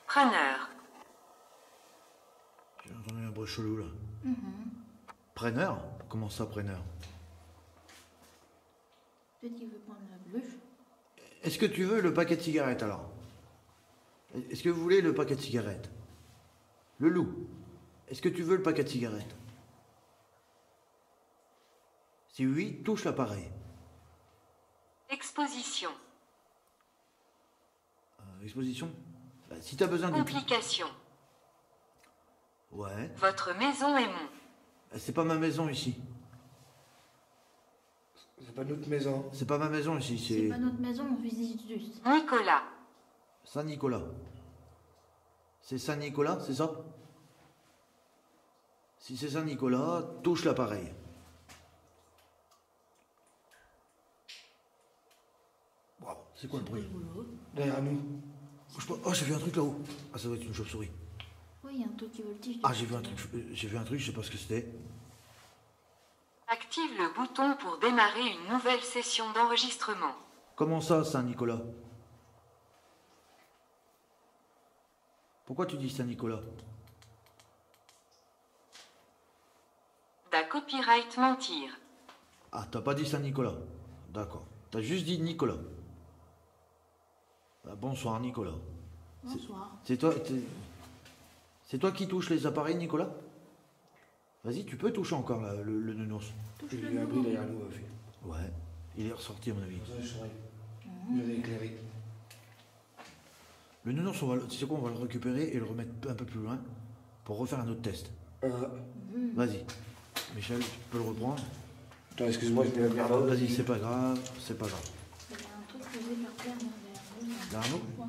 Preneur. J'ai entendu un bruit chelou là. Preneur? Comment ça, preneur? Peut-être qu'il veut prendre la bluche. Est-ce que tu veux le paquet de cigarettes alors? Est-ce que vous voulez le paquet de cigarettes? Le loup, est-ce que tu veux le paquet de cigarettes? Si oui, touche l'appareil. Exposition. Exposition? Bah, si t'as besoin de... Complication. Ouais. Votre maison est mon. C'est pas ma maison ici. C'est pas notre maison. C'est pas ma maison ici, C'est c'est pas notre maison, on visite juste. Nicolas. Saint-Nicolas. C'est Saint-Nicolas, c'est ça? Si c'est Saint-Nicolas, touche l'appareil. Wow, c'est quoi le bruit? Derrière nous. Oh, j'ai vu un truc là-haut. Ah, ça doit être une chauve-souris. Oui, il y a un truc qui voltige. Ah, j'ai vu un truc, je sais pas ce que c'était. Active le bouton pour démarrer une nouvelle session d'enregistrement. Comment ça, Saint-Nicolas? Pourquoi tu dis Saint-Nicolas? Da copyright mentir. Ah, t'as pas dit Saint-Nicolas. D'accord. T'as juste dit Nicolas. Ah, bonsoir, Nicolas. Bonsoir. C'est toi qui touches les appareils, Nicolas? Vas-y, tu peux toucher encore là, le nounours. Touche Il le y a un bruit nouveau. derrière nous, fait. Ouais, il est ressorti à mon avis. Pour ça, je serais. Je l'ai éclairé. Le nounours, tu sais quoi, on va le récupérer et le remettre un peu plus loin pour refaire un autre test. Vas-y. Michel, tu peux le reprendre. Attends, excuse-moi, je mets la bière là. Vas-y, c'est pas grave, c'est pas grave. Il y a un truc posé par terre derrière nous. Derrière nous? Je crois.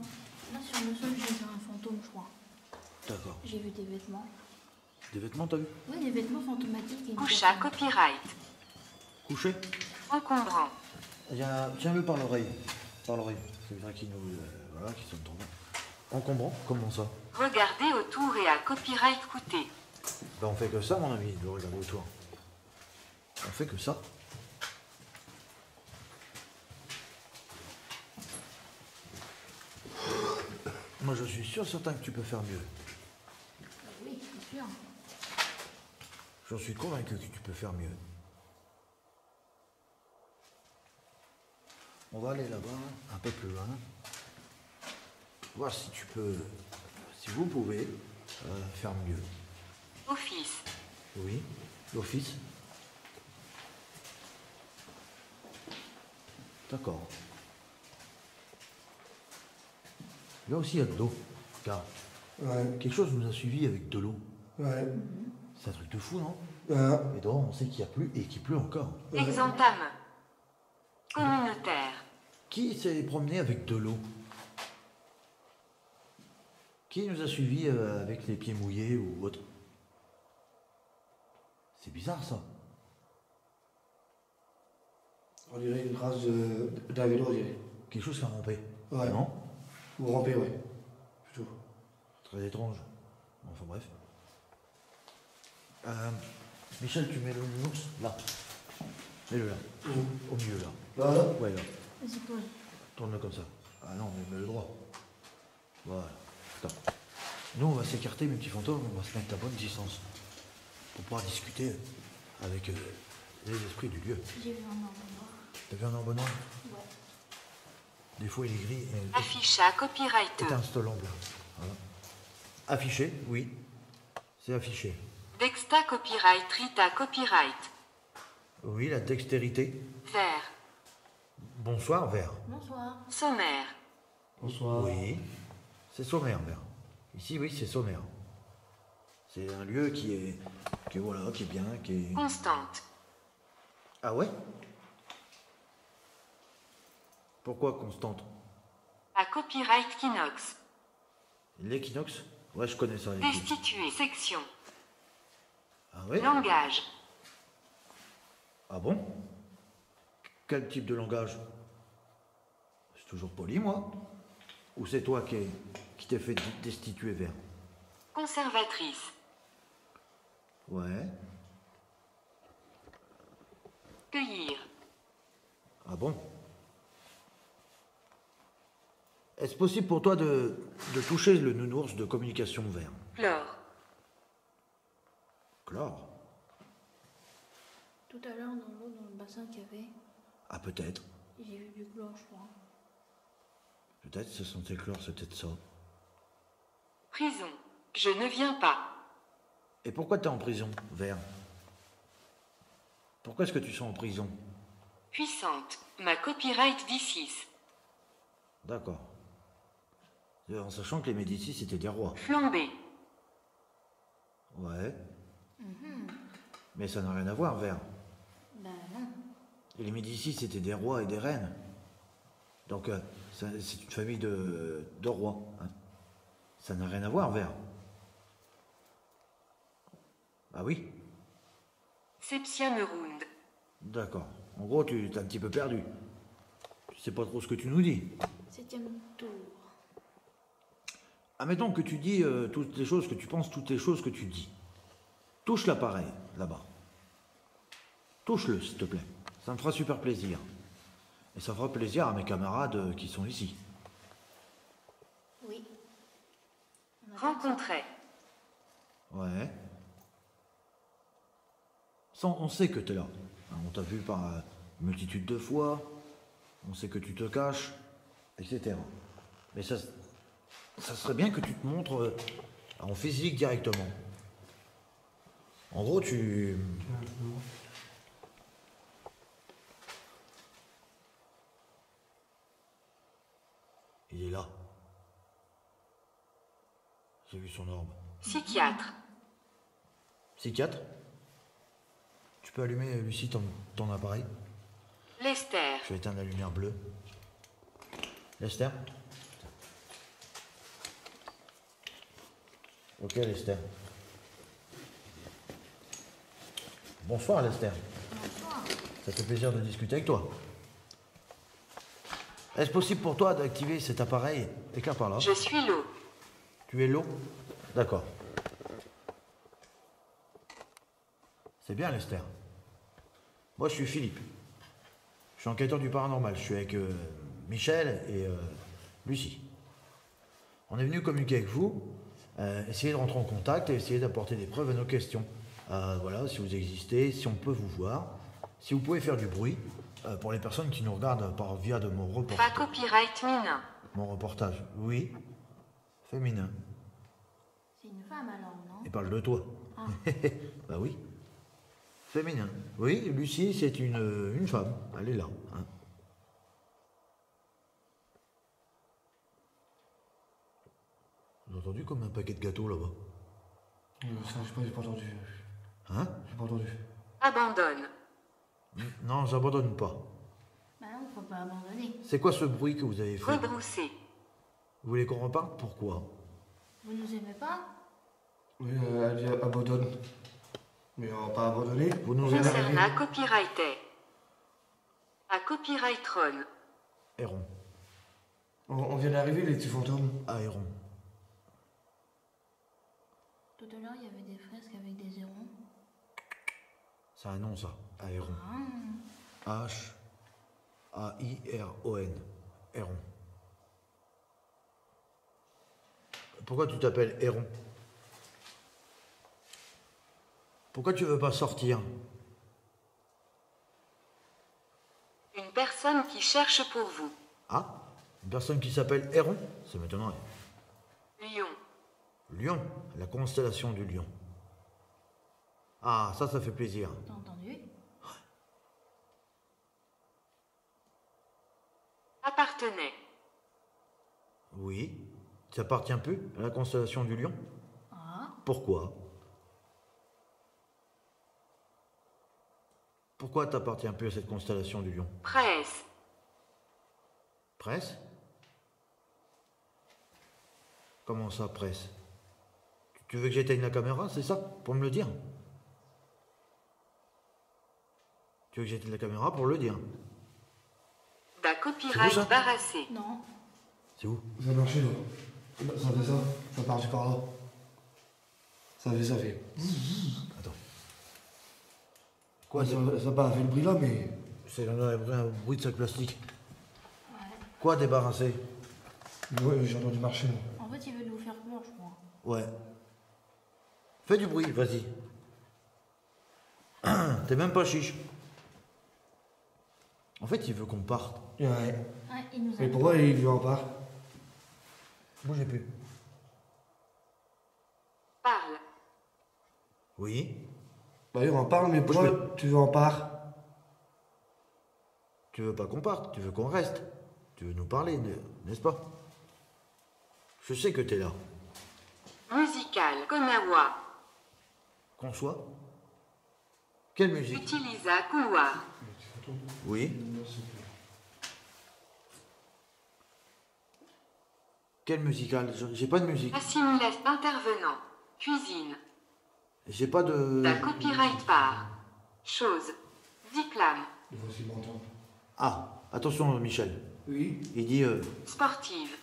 Là, sur le sol, j'ai vu un fantôme, je crois. D'accord. J'ai vu des vêtements. Des vêtements, t'as vu? Oui, des vêtements fantomatiques. Et une Coucha personne. copyright. Couché? Encombrant. Tiens-le par l'oreille. Par l'oreille. C'est vrai qu'il nous... voilà, qui sonne trop bien. Encombrant? Comment ça? Regardez autour et à copyright coûté. Ben on fait que ça, mon ami, de regarder autour. On fait que ça. Moi, je suis certain que tu peux faire mieux. Oui, c'est sûr. J'en suis convaincu que tu peux faire mieux. On va aller là-bas, un peu plus loin. Voir si tu peux, si vous pouvez, faire mieux. Office. Oui. L'office. D'accord. Là aussi, il y a de l'eau. Car Ouais. quelque chose nous a suivis avec de l'eau. Ouais. C'est un truc de fou, non? Ouais. Et dehors, on sait qu'il y a plu et qu'il pleut encore. Exantame. Communautaire. Qui s'est promené avec de l'eau? Qui nous a suivis avec les pieds mouillés ou autre? C'est bizarre, ça. On dirait une trace d'un vélo, on dirait. Quelque chose qui a rampé. Ouais. Non? Ou ramper, ouais. Plutôt. Très étrange. Enfin bref. Michel, tu mets le nounours là. Mets-le là. Au milieu là. Là, là. Ouais, là. Vas-y, pose. Tourne-le comme ça. Ah non, mais mets-le droit. Voilà. Stop. Nous, on va s'écarter, mes petits fantômes, on va se mettre à bonne distance. Pour pouvoir discuter avec les esprits du lieu. J'ai vu un ordre. T'as vu un arbre noir? Ouais. Des fois, il est gris et Afficha copyrighteux. étincelant blanc. Voilà. Affiché, oui. C'est affiché. Dexta copyright, Rita copyright. Oui, la dextérité. Vert. Bonsoir, vert. Bonsoir. Sommaire. Bonsoir. Oui. C'est sommaire, vert. Ici, oui, c'est sommaire. C'est un lieu qui est voilà, qui est bien, qui est... Constante. Ah ouais? Pourquoi constante? À copyright Kinox. L'équinoxe? Ouais, je connais ça, l'équinoxe. Destitué. Section. Ah ouais? Langage. Ah bon? Quel type de langage? C'est toujours poli, moi? Ou c'est toi qui t'es fait destituer vert? Conservatrice. Ouais. Cueillir. Ah bon? Est-ce possible pour toi de toucher le nounours de communication vert? Chlore. Chlore? Tout à l'heure, dans l'eau, dans le bassin qu'il y avait, Ah peut-être. j'ai vu du chlore, je crois. Peut-être ce sentait chlore, c'est peut-être ça. Prison. Je ne viens pas. Et pourquoi t'es en prison, vert? Pourquoi est-ce que tu sens en prison? Puissante. Ma copyright D6. D'accord. En sachant que les Médicis c'était des rois. Flambé. Ouais. Mais ça n'a rien à voir, vert. Ben non. Et les Médicis c'était des rois et des reines. Donc c'est une famille de rois. Hein. Ça n'a rien à voir, vert. Ah oui? Septia Merund. D'accord. En gros, tu t'es un petit peu perdu. Tu sais pas trop ce que tu nous dis. 7e tour. Admettons que tu dis toutes les choses que tu penses, toutes les choses que tu dis. Touche l'appareil, là-bas. Touche-le, s'il te plaît. Ça me fera super plaisir. Et ça fera plaisir à mes camarades qui sont ici. Oui. Rencontrait. Ouais. On sait que tu es là. Hein, on t'a vu par une multitude de fois. On sait que tu te caches, etc. Mais ça serait bien que tu te montres en physique directement. En gros, tu... Il est là. J'ai vu son orbe. Psychiatre. Psychiatre? Tu peux allumer, Lucie, ton appareil? Lester. Je vais éteindre la lumière bleue. Lester? Ok, Lester. Bonsoir, Lester. Bonsoir. Ça fait plaisir de discuter avec toi. Est-ce possible pour toi d'activer cet appareil? Éclaire par là. Je suis l'eau. Tu es l'eau? D'accord. C'est bien, Lester. Moi, je suis Philippe. Je suis enquêteur du paranormal. Je suis avec Michel et Lucie. On est venu communiquer avec vous, essayer de rentrer en contact et essayer d'apporter des preuves à nos questions. Voilà, si vous existez, si on peut vous voir, si vous pouvez faire du bruit, pour les personnes qui nous regardent par via de mon Pas reportage. copyright Mina. Mon reportage, oui. Féminin. C'est une femme alors, non? Et parle de toi. Ah. Bah oui. Féminin. Oui, Lucie, c'est une femme. Elle est là. Hein. J'ai entendu comme un paquet de gâteaux là-bas. Ça, j'ai pas entendu. Hein? J'ai pas entendu. Abandonne. Non, j'abandonne pas. Bah non, faut pas abandonner. C'est quoi ce bruit que vous avez fait? Rebrousser. Vous voulez qu'on reparte? Pourquoi? Vous nous aimez pas? Oui, elle dit abandonne. Mais on va pas abandonner. Vous nous On vient aimez? d'arriver. Concerna copyrighté. À copyrightron. Héron. On vient d'arriver, les petits fantômes. Ah, Héron. Tout à l'heure, il y avait des fresques avec des hérons. C'est un nom, ça. Aéron. Ah, H-A-I-R-O-N. Héron. Pourquoi tu t'appelles Héron? Pourquoi tu veux pas sortir? Une personne qui cherche pour vous. Ah, une personne qui s'appelle Héron? Ça m'étonnerait. Lion. Lion, la constellation du lion. Ah, ça fait plaisir. t'as entendu? Appartenait. Oui. Ça appartient plus à la constellation du lion? Ah, Pourquoi? Pourquoi t'appartiens plus à cette constellation du lion? Presse. Presse? Comment ça, presse? Tu veux que j'éteigne la caméra, c'est ça? Pour me le dire? Tu veux que j'éteigne la caméra pour le dire? Da C'est copyright où, ça barassé. non. C'est où? Ça a marché, là. Ça fait ça. Ça part par là. Ça fait. Attends. Quoi, Ça n'a pas fait le bruit là, mais. c'est un bruit de sac plastique. Ouais. Quoi, débarrasser? Ouais, j'ai entendu marcher. Là. En fait, il veut nous faire peur, je crois. Ouais. Fais du bruit, vas-y. T'es même pas chiche. En fait, il veut qu'on parte. Ouais. Ouais, il nous a Mais pourquoi il lui en part? Bougez plus. Parle. Oui. Bah, il en parle, mais pourquoi tu veux en part? Tu veux pas qu'on parte, tu veux qu'on reste. Tu veux nous parler, n'est-ce pas? Je sais que t'es là. Musical. Konawa. Qu'on soit. Quelle musique? Utilisa couloir. Oui. Quelle musicale? J'ai pas de musique. Assimilation intervenant. Cuisine. J'ai pas de... Da copyright par. Chose. Diclame. Il faut aussi m'entendre. Ah, attention Michel. Oui. Il dit... Sportive.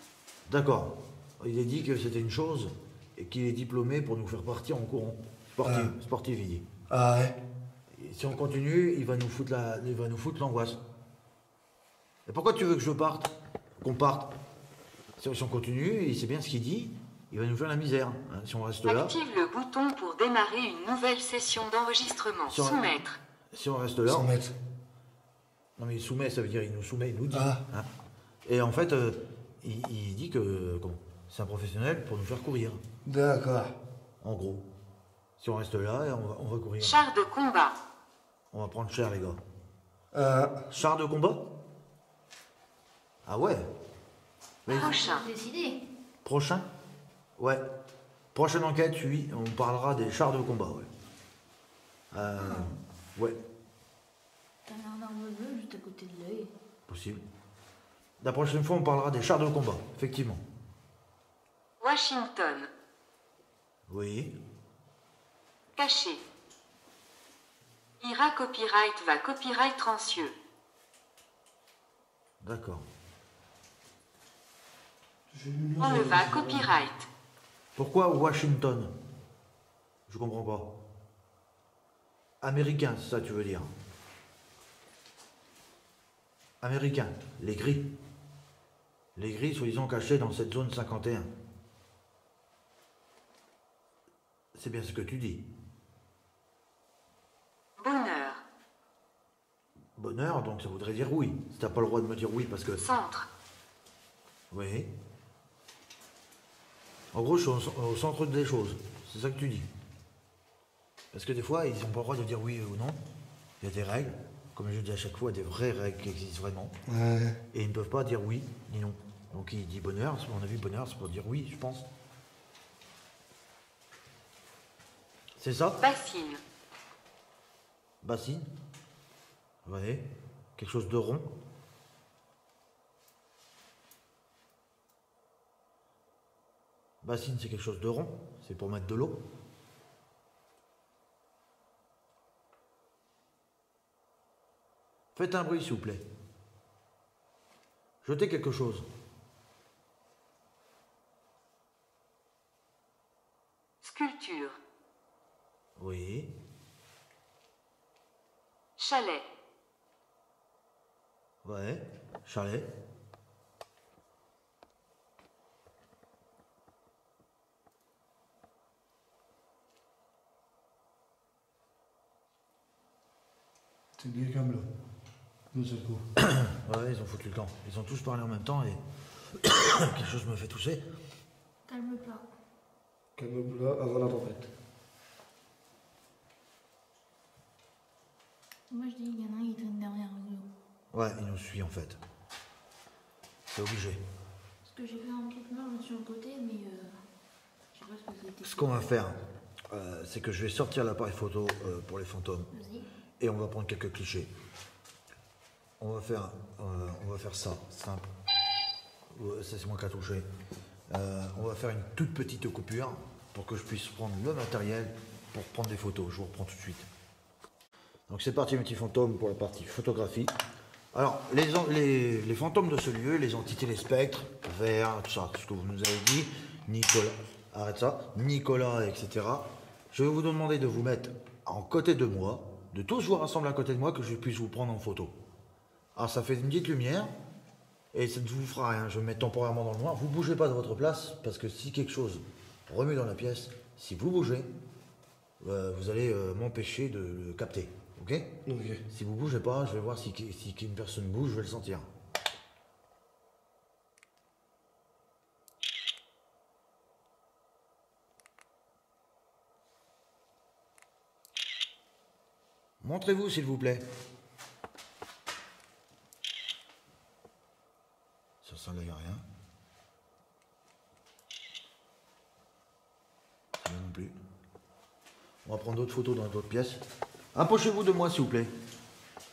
D'accord. Il a dit que c'était une chose et qu'il est diplômé pour nous faire partir en courant. Sportive, sportive il dit. Ah ouais. Et si on continue, il va nous foutre l'angoisse. Et pourquoi tu veux que je parte? Qu'on parte? Si on continue, il sait bien ce qu'il dit, il va nous faire la misère. Hein. Si on reste là, Active le bouton pour démarrer une nouvelle session d'enregistrement. Sur- Soumettre. si on reste là... 100 mètres. Non mais il soumet, ça veut dire il nous soumet, il nous dit. Ah. Hein. Et en fait, il dit que c'est un professionnel pour nous faire courir. D'accord. En gros. Si on reste là, on va courir. Char de combat. On va prendre cher les gars. Char de combat? Ah ouais. Mais- Prochain. décidé. Prochain? Ouais. Prochaine enquête, oui, on parlera des chars de combat, ouais. Ouais, T'as l'air d'un bleu juste à côté de l'œil. possible. La prochaine fois, on parlera des chars de combat, effectivement. Washington. Oui. Caché. Ira copyright va copyright rancieux. D'accord. Enleva copyright. Pourquoi Washington? Je comprends pas. Américain, c'est ça que tu veux dire? Américain, les gris. Les gris, soi-disant cachés dans cette zone 51. C'est bien ce que tu dis. Bonheur. Bonheur, donc ça voudrait dire oui. Si t'as pas le droit de me dire oui parce que... Centre. Oui. En gros, je suis au centre des choses. C'est ça que tu dis. Parce que des fois, ils n'ont pas le droit de dire oui ou non. Il y a des règles, comme je dis à chaque fois, des vraies règles qui existent vraiment. Ouais. Et ils ne peuvent pas dire oui ni non. Donc il dit bonheur, à mon avis, bonheur, c'est pour dire oui, je pense. C'est ça? Bassine. Bassine? Ouais. Quelque chose de rond? Bassine, c'est quelque chose de rond? C'est pour mettre de l'eau? Faites un bruit, s'il vous plaît. Jetez quelque chose. Sculpture. Oui. Chalet. Ouais. Chalet. C'est bien comme là. D'un seul coup. Ouais, ils ont foutu le camp. Ils ont tous parlé en même temps et quelque chose me fait tousser. Calme-toi. Calme-vous là avant la tempête. Moi je dis, il y en a un qui traîne derrière nous. Ouais, il nous suit en fait. C'est obligé. Parce que j'ai fait un truc noir sur le côté, mais je sais pas ce que c'était. Ce qu'on va faire, c'est que je vais sortir l'appareil photo pour les fantômes Vas-y. et on va prendre quelques clichés. On va faire ça, simple. Ça, c'est moi qui a touché. On va faire une toute petite coupure pour que je puisse prendre le matériel pour prendre des photos. Je vous reprends tout de suite. Donc c'est parti mes petits fantômes pour la partie photographie. Alors les fantômes de ce lieu, les entités, les spectres, vers, tout ça, tout ce que vous nous avez dit, Nicolas, arrête ça, Nicolas, etc. Je vais vous demander de vous mettre en côté de moi, de tous vous rassembler à côté de moi, que je puisse vous prendre en photo. Alors ça fait une petite lumière, et ça ne vous fera rien, je vais me mettre temporairement dans le noir. Vous bougez pas de votre place, parce que si quelque chose remue dans la pièce, si vous bougez, vous allez m'empêcher de le capter. Ok? Ok. Si vous bougez pas, je vais voir si une personne bouge, je vais le sentir. Montrez-vous s'il vous plaît. Sur ça là, il n'y a rien. Ça là non plus. On va prendre d'autres photos dans d'autres pièces. Approchez-vous de moi s'il vous plaît.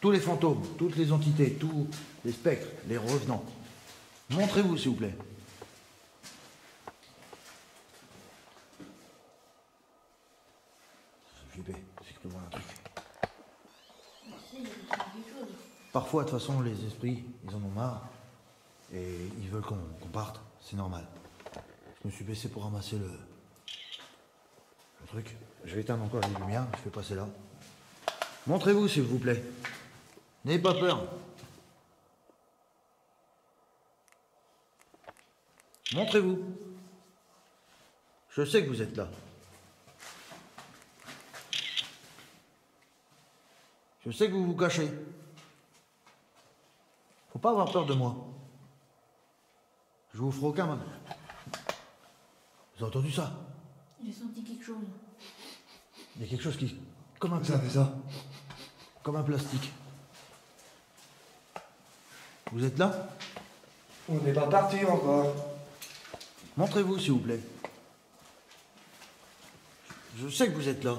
Tous les fantômes, toutes les entités, tous les spectres, les revenants. Montrez-vous s'il vous plaît. Je suis flippé, c'est que je vois un truc. Tu sais, il y a quelque chose. Parfois, de toute façon, les esprits, ils en ont marre. Et ils veulent qu'on parte. C'est normal. Je me suis baissé pour ramasser le truc. Je vais éteindre encore les lumières. Je vais passer là. Montrez-vous, s'il vous plaît. N'ayez pas peur. Montrez-vous. Je sais que vous êtes là. Je sais que vous vous cachez. Faut pas avoir peur de moi. Je vous ferai aucun mal. Vous avez entendu ça? J'ai senti quelque chose. Il y a quelque chose qui... Comme un, Ça fait ça. comme un plastique. Vous êtes là? On n'est pas parti encore. Montrez-vous, s'il vous plaît. Je sais que vous êtes là.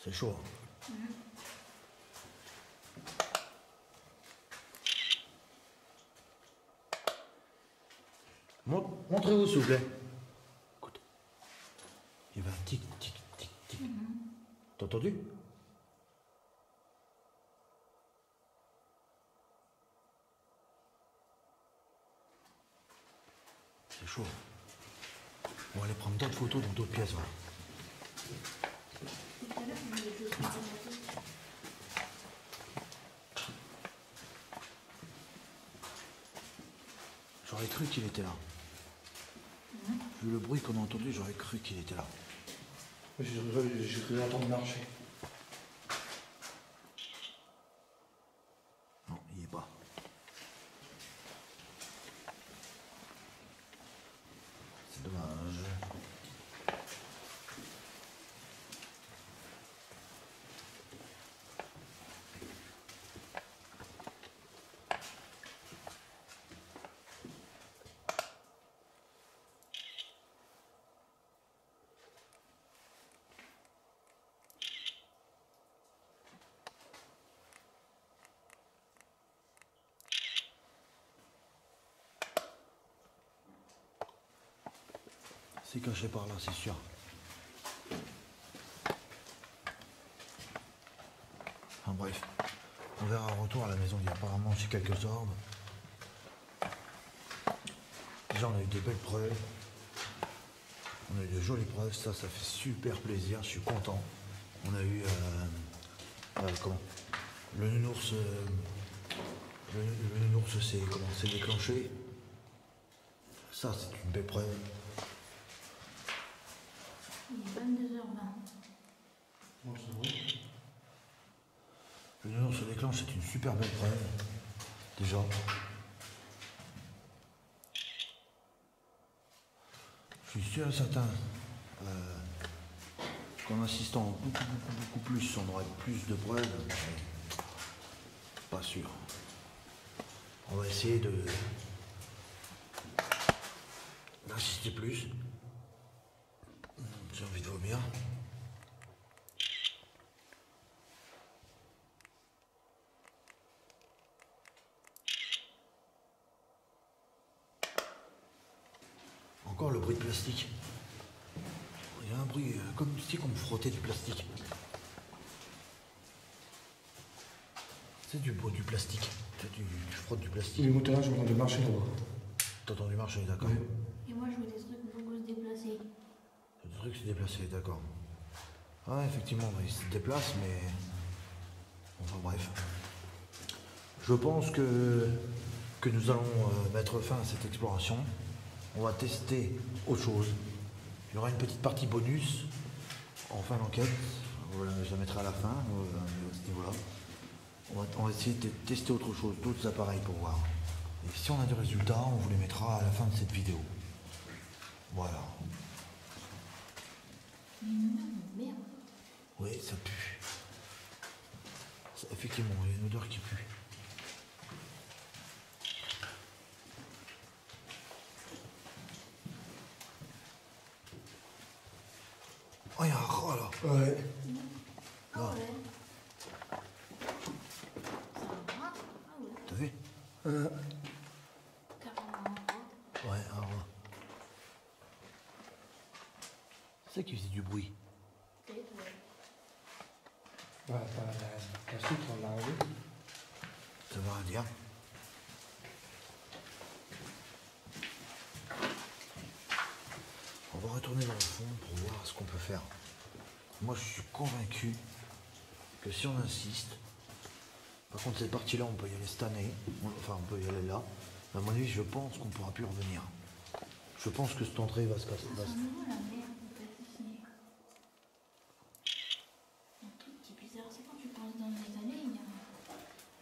C'est chaud. Montrez-vous, s'il vous plaît. Écoute. Il y avait un tic, tic, tic, tic. T'as entendu? C'est chaud. On va aller prendre d'autres photos dans d'autres pièces. Voilà. Tout à l'heure, il y a des choses qui sont sorties. J'aurais cru qu'il était là. Vu le bruit qu'on a entendu, j'aurais cru qu'il était là. J'ai cru entendre marcher. Non, il n'y est pas. Dommage. C'est caché par là, c'est sûr. Enfin bref, on verra au retour à la maison. Il y a apparemment j'ai quelques ordres. Déjà on a eu des belles preuves. On a eu de jolies preuves, ça fait super plaisir, je suis content. On a eu comment le nounours le nounours s'est déclenché. Ça c'est une belle preuve. Il est 22h20. Non, c'est vrai. Le nounours se déclenche, c'est une super belle preuve. Déjà. Je suis sûr et certain qu'en insistant beaucoup plus, on aurait plus de preuves. Mais pas sûr. On va essayer d'insister plus. J'ai envie de vomir. Encore le bruit de plastique. Il y a un bruit comme si on frottait du plastique. C'est du bruit du plastique. Tu frottes du plastique. Les moteurs, je vais de marcher là-bas. T'as entendu marcher, d'accord. Oui. Et moi, je vois des trucs beaucoup se déplacer. Le truc s'est déplacé, d'accord. Ah, effectivement, il se déplace, mais... Enfin bref. Je pense que nous allons mettre fin à cette exploration. On va tester autre chose. Il y aura une petite partie bonus en fin d'enquête. Voilà, je la mettrai à la fin, à ce niveau-là. On va essayer de tester autre chose, d'autres appareils pour voir. Et si on a des résultats, on vous les mettra à la fin de cette vidéo. Voilà. Mais une merde. Oui, ça pue. Effectivement, il y a une odeur qui pue. Oh, il y a un rat là. Ouais. Ah Ah. ouais. Ça va? Ah ouais. T'as vu? Carrément un rat. Ouais, un rat. C'est ça qui faisait du bruit. Peut-être, ouais. Ouais, la suite, on l'a enlevé. Ça veut rien dire. On va retourner dans le fond pour voir ce qu'on peut faire. Moi, je suis convaincu que si on insiste, par contre, cette partie-là, on peut y aller cette année. Enfin, on peut y aller là. Mais à mon avis, je pense qu'on ne pourra plus revenir. Je pense que cette entrée va se casser. Ça sent nouveau la merde, en fait, ici. Un truc qui est bizarre, c'est quand tu penses dans les années, il y a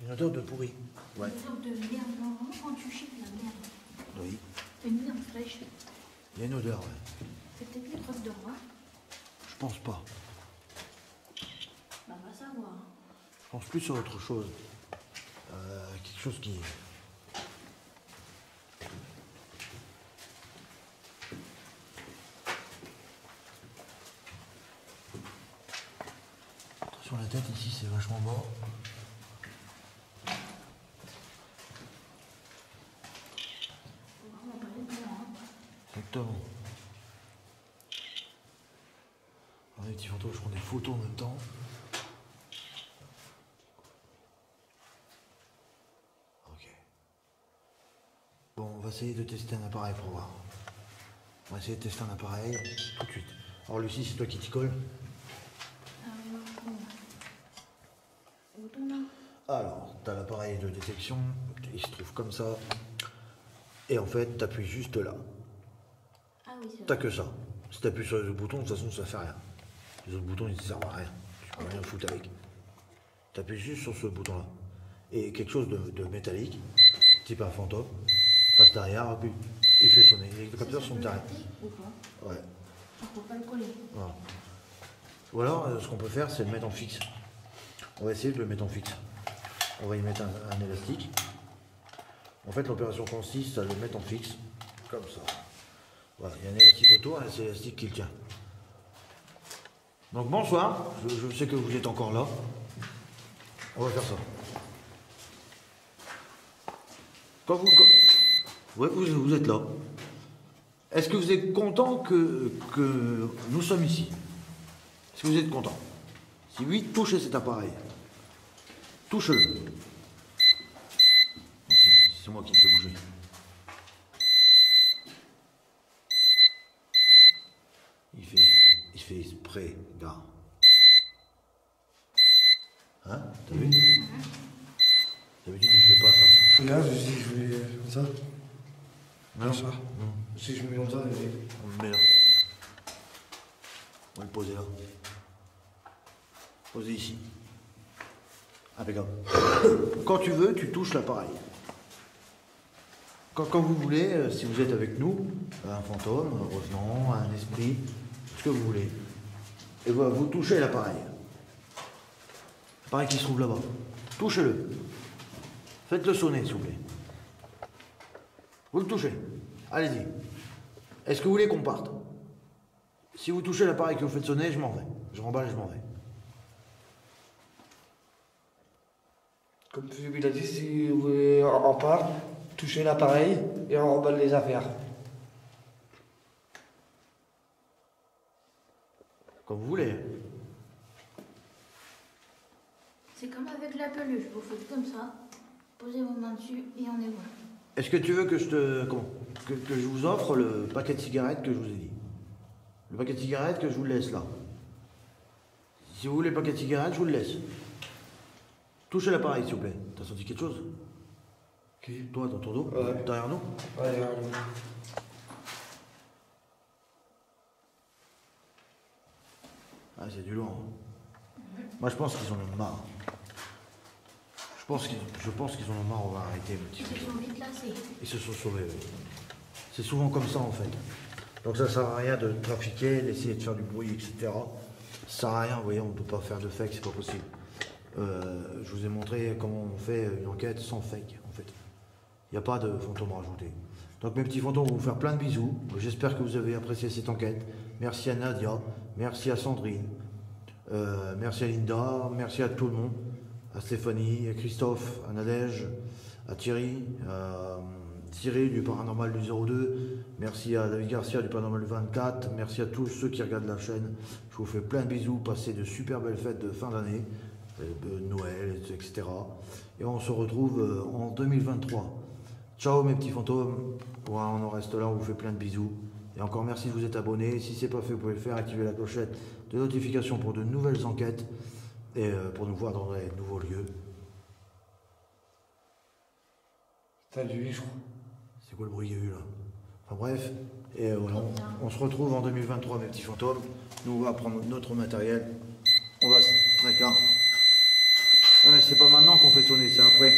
Une odeur de pourri. Ouais. une sorte de merde. Non, vraiment, quand tu chies de la merde. Oui. Une merde fraîche. Il y a une odeur, ouais. C'est peut-être les crottes de rat. Je pense pas. Bah, on va savoir. Je pense plus sur autre chose. Quelque chose qui... Attention la tête ici, c'est vachement bas. Faut vraiment pas être dedans, hein. Exactement. Alors, les petits fantômes, je prends des photos en même temps. Ok. Bon, on va essayer de tester un appareil pour voir. On va essayer de tester un appareil tout de suite. Alors Lucie, c'est toi qui t'y colle. Ah oui, bon. Où ton là? Alors, tu as l'appareil de détection, il se trouve comme ça. Et en fait, tu appuies juste là. Ah oui, c'est T'as vrai. que ça. Si tu appuies sur les autres boutons, de toute façon, ça fait rien. Les autres boutons, ils ne servent à rien. Tu peux rien foutre avec. Tu appuies juste sur ce bouton-là. Et quelque chose de métallique, type un fantôme, passe derrière, appuie. Il fait sonner. Les capteurs sont derrière. Ou pas? Ouais. Genre pour pas le coller. Voilà. Ou alors, ce qu'on peut faire, c'est le mettre en fixe. On va essayer de le mettre en fixe. On va y mettre un élastique. En fait, l'opération consiste à le mettre en fixe, comme ça. Voilà, il y a un élastique autour et c'est l'élastique qui le tient. Donc bonsoir, je sais que vous êtes encore là. On va faire ça. Ouais, vous êtes là. Est-ce que vous êtes content que nous sommes ici? Est-ce que vous êtes content? Si oui, touchez cet appareil. Touche-le. C'est moi qui le fais bouger. Il fait exprès, gars. Hein? T'as vu? D'habitude, il fait pas ça. Regarde, si je mets comme ça. Non, Ça. non. Si je mets comme ça, On le met là. On va le poser là. Poser ici. Impeccable. Quand tu veux, tu touches l'appareil. Quand vous voulez, si vous êtes avec nous, un fantôme, un revenant, un esprit, ce que vous voulez. Et voilà, vous touchez l'appareil. L'appareil qui se trouve là-bas. Touchez-le. Faites-le sonner, s'il vous plaît. Vous le touchez. Allez-y. Est-ce que vous voulez qu'on parte? Si vous touchez l'appareil que vous faites sonner, je m'en vais. Je remballe et je m'en vais. comme Philippe il a dit, si vous voulez, on part, toucher l'appareil et on remballe les affaires. Comme vous voulez. C'est comme avec la peluche, vous faites comme ça, posez vos mains dessus et on est bon. Est-ce que tu veux que que je vous offre le paquet de cigarettes que je vous ai dit? Le paquet de cigarettes que je vous laisse là. Si vous voulez le paquet de cigarettes, je vous le laisse. Touchez l'appareil, s'il vous plaît. T'as senti quelque chose? Qui? Toi, dans ton dos? Ouais. Derrière nous? Ouais, regarde. Ah, c'est du lourd. Hein. Moi, je pense qu'ils en ont marre. Je pense qu'ils en ont marre, on va arrêter le petit. Ils se sont vite lassés. Ils se sont sauvés, oui. C'est souvent comme ça, en fait. Donc ça sert à rien de trafiquer, d'essayer de faire du bruit, etc. Ça sert à rien, vous voyez, on ne peut pas faire de fake, c'est pas possible. Je vous ai montré comment on fait une enquête sans fake, en fait. Il n'y a pas de fantômes rajoutés. Donc mes petits fantômes vont vous faire plein de bisous. J'espère que vous avez apprécié cette enquête. Merci à Nadia, merci à Sandrine, merci à Linda, merci à tout le monde, à Stéphanie, à Christophe, à Nadège, à Thierry, à Thierry du Paranormal du 02, merci à David Garcia du Paranormal du 24, merci à tous ceux qui regardent la chaîne. Je vous fais plein de bisous, passez de super belles fêtes de fin d'année, de Noël, etc. Et on se retrouve en 2023. Ciao mes petits fantômes, voilà, on en reste là, on vous fait plein de bisous. Et encore merci de vous être abonnés. Si ce n'est pas fait, vous pouvez le faire, activer la clochette de notification pour de nouvelles enquêtes et pour nous voir dans les nouveaux lieux. T'as lui, je crois. C'est quoi le bruit qu'il y a eu là? Enfin bref, et voilà, on se retrouve en 2023 mes petits fantômes. Nous on va prendre notre matériel, on va se tréquer. Ah mais c'est pas maintenant qu'on fait sonner, c'est après.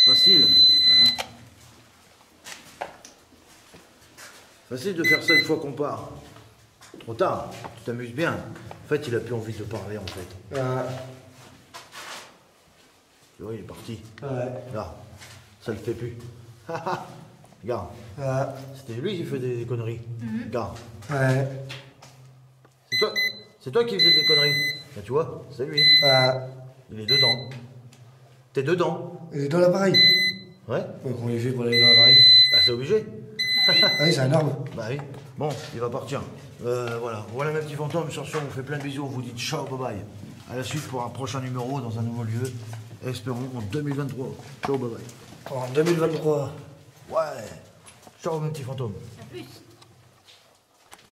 Facile, hein? Facile de faire ça une fois qu'on part. Trop tard, tu t'amuses bien. En fait, il a plus envie de parler en fait. Tu vois, il est parti. Ouais. Là, ça le fait plus. Regarde, c'était lui qui faisait des conneries. Regarde, Ouais. c'est toi qui faisais des conneries. Là, tu vois, c'est lui. Il est dedans. T'es dedans. Il est dans l'appareil. Ouais. Donc on lui fait pour aller dans l'appareil. Bah, c'est obligé. Ah oui, c'est un arme. Bah oui. Bon, il va partir. Voilà mes petits fantômes. Sur ce, on vous fait plein de bisous. On vous dit ciao, bye bye. À la suite pour un prochain numéro dans un nouveau lieu. Espérons en 2023. Ciao, bye bye. En 2023. Ouais. Ciao, mes petits fantômes. À plus.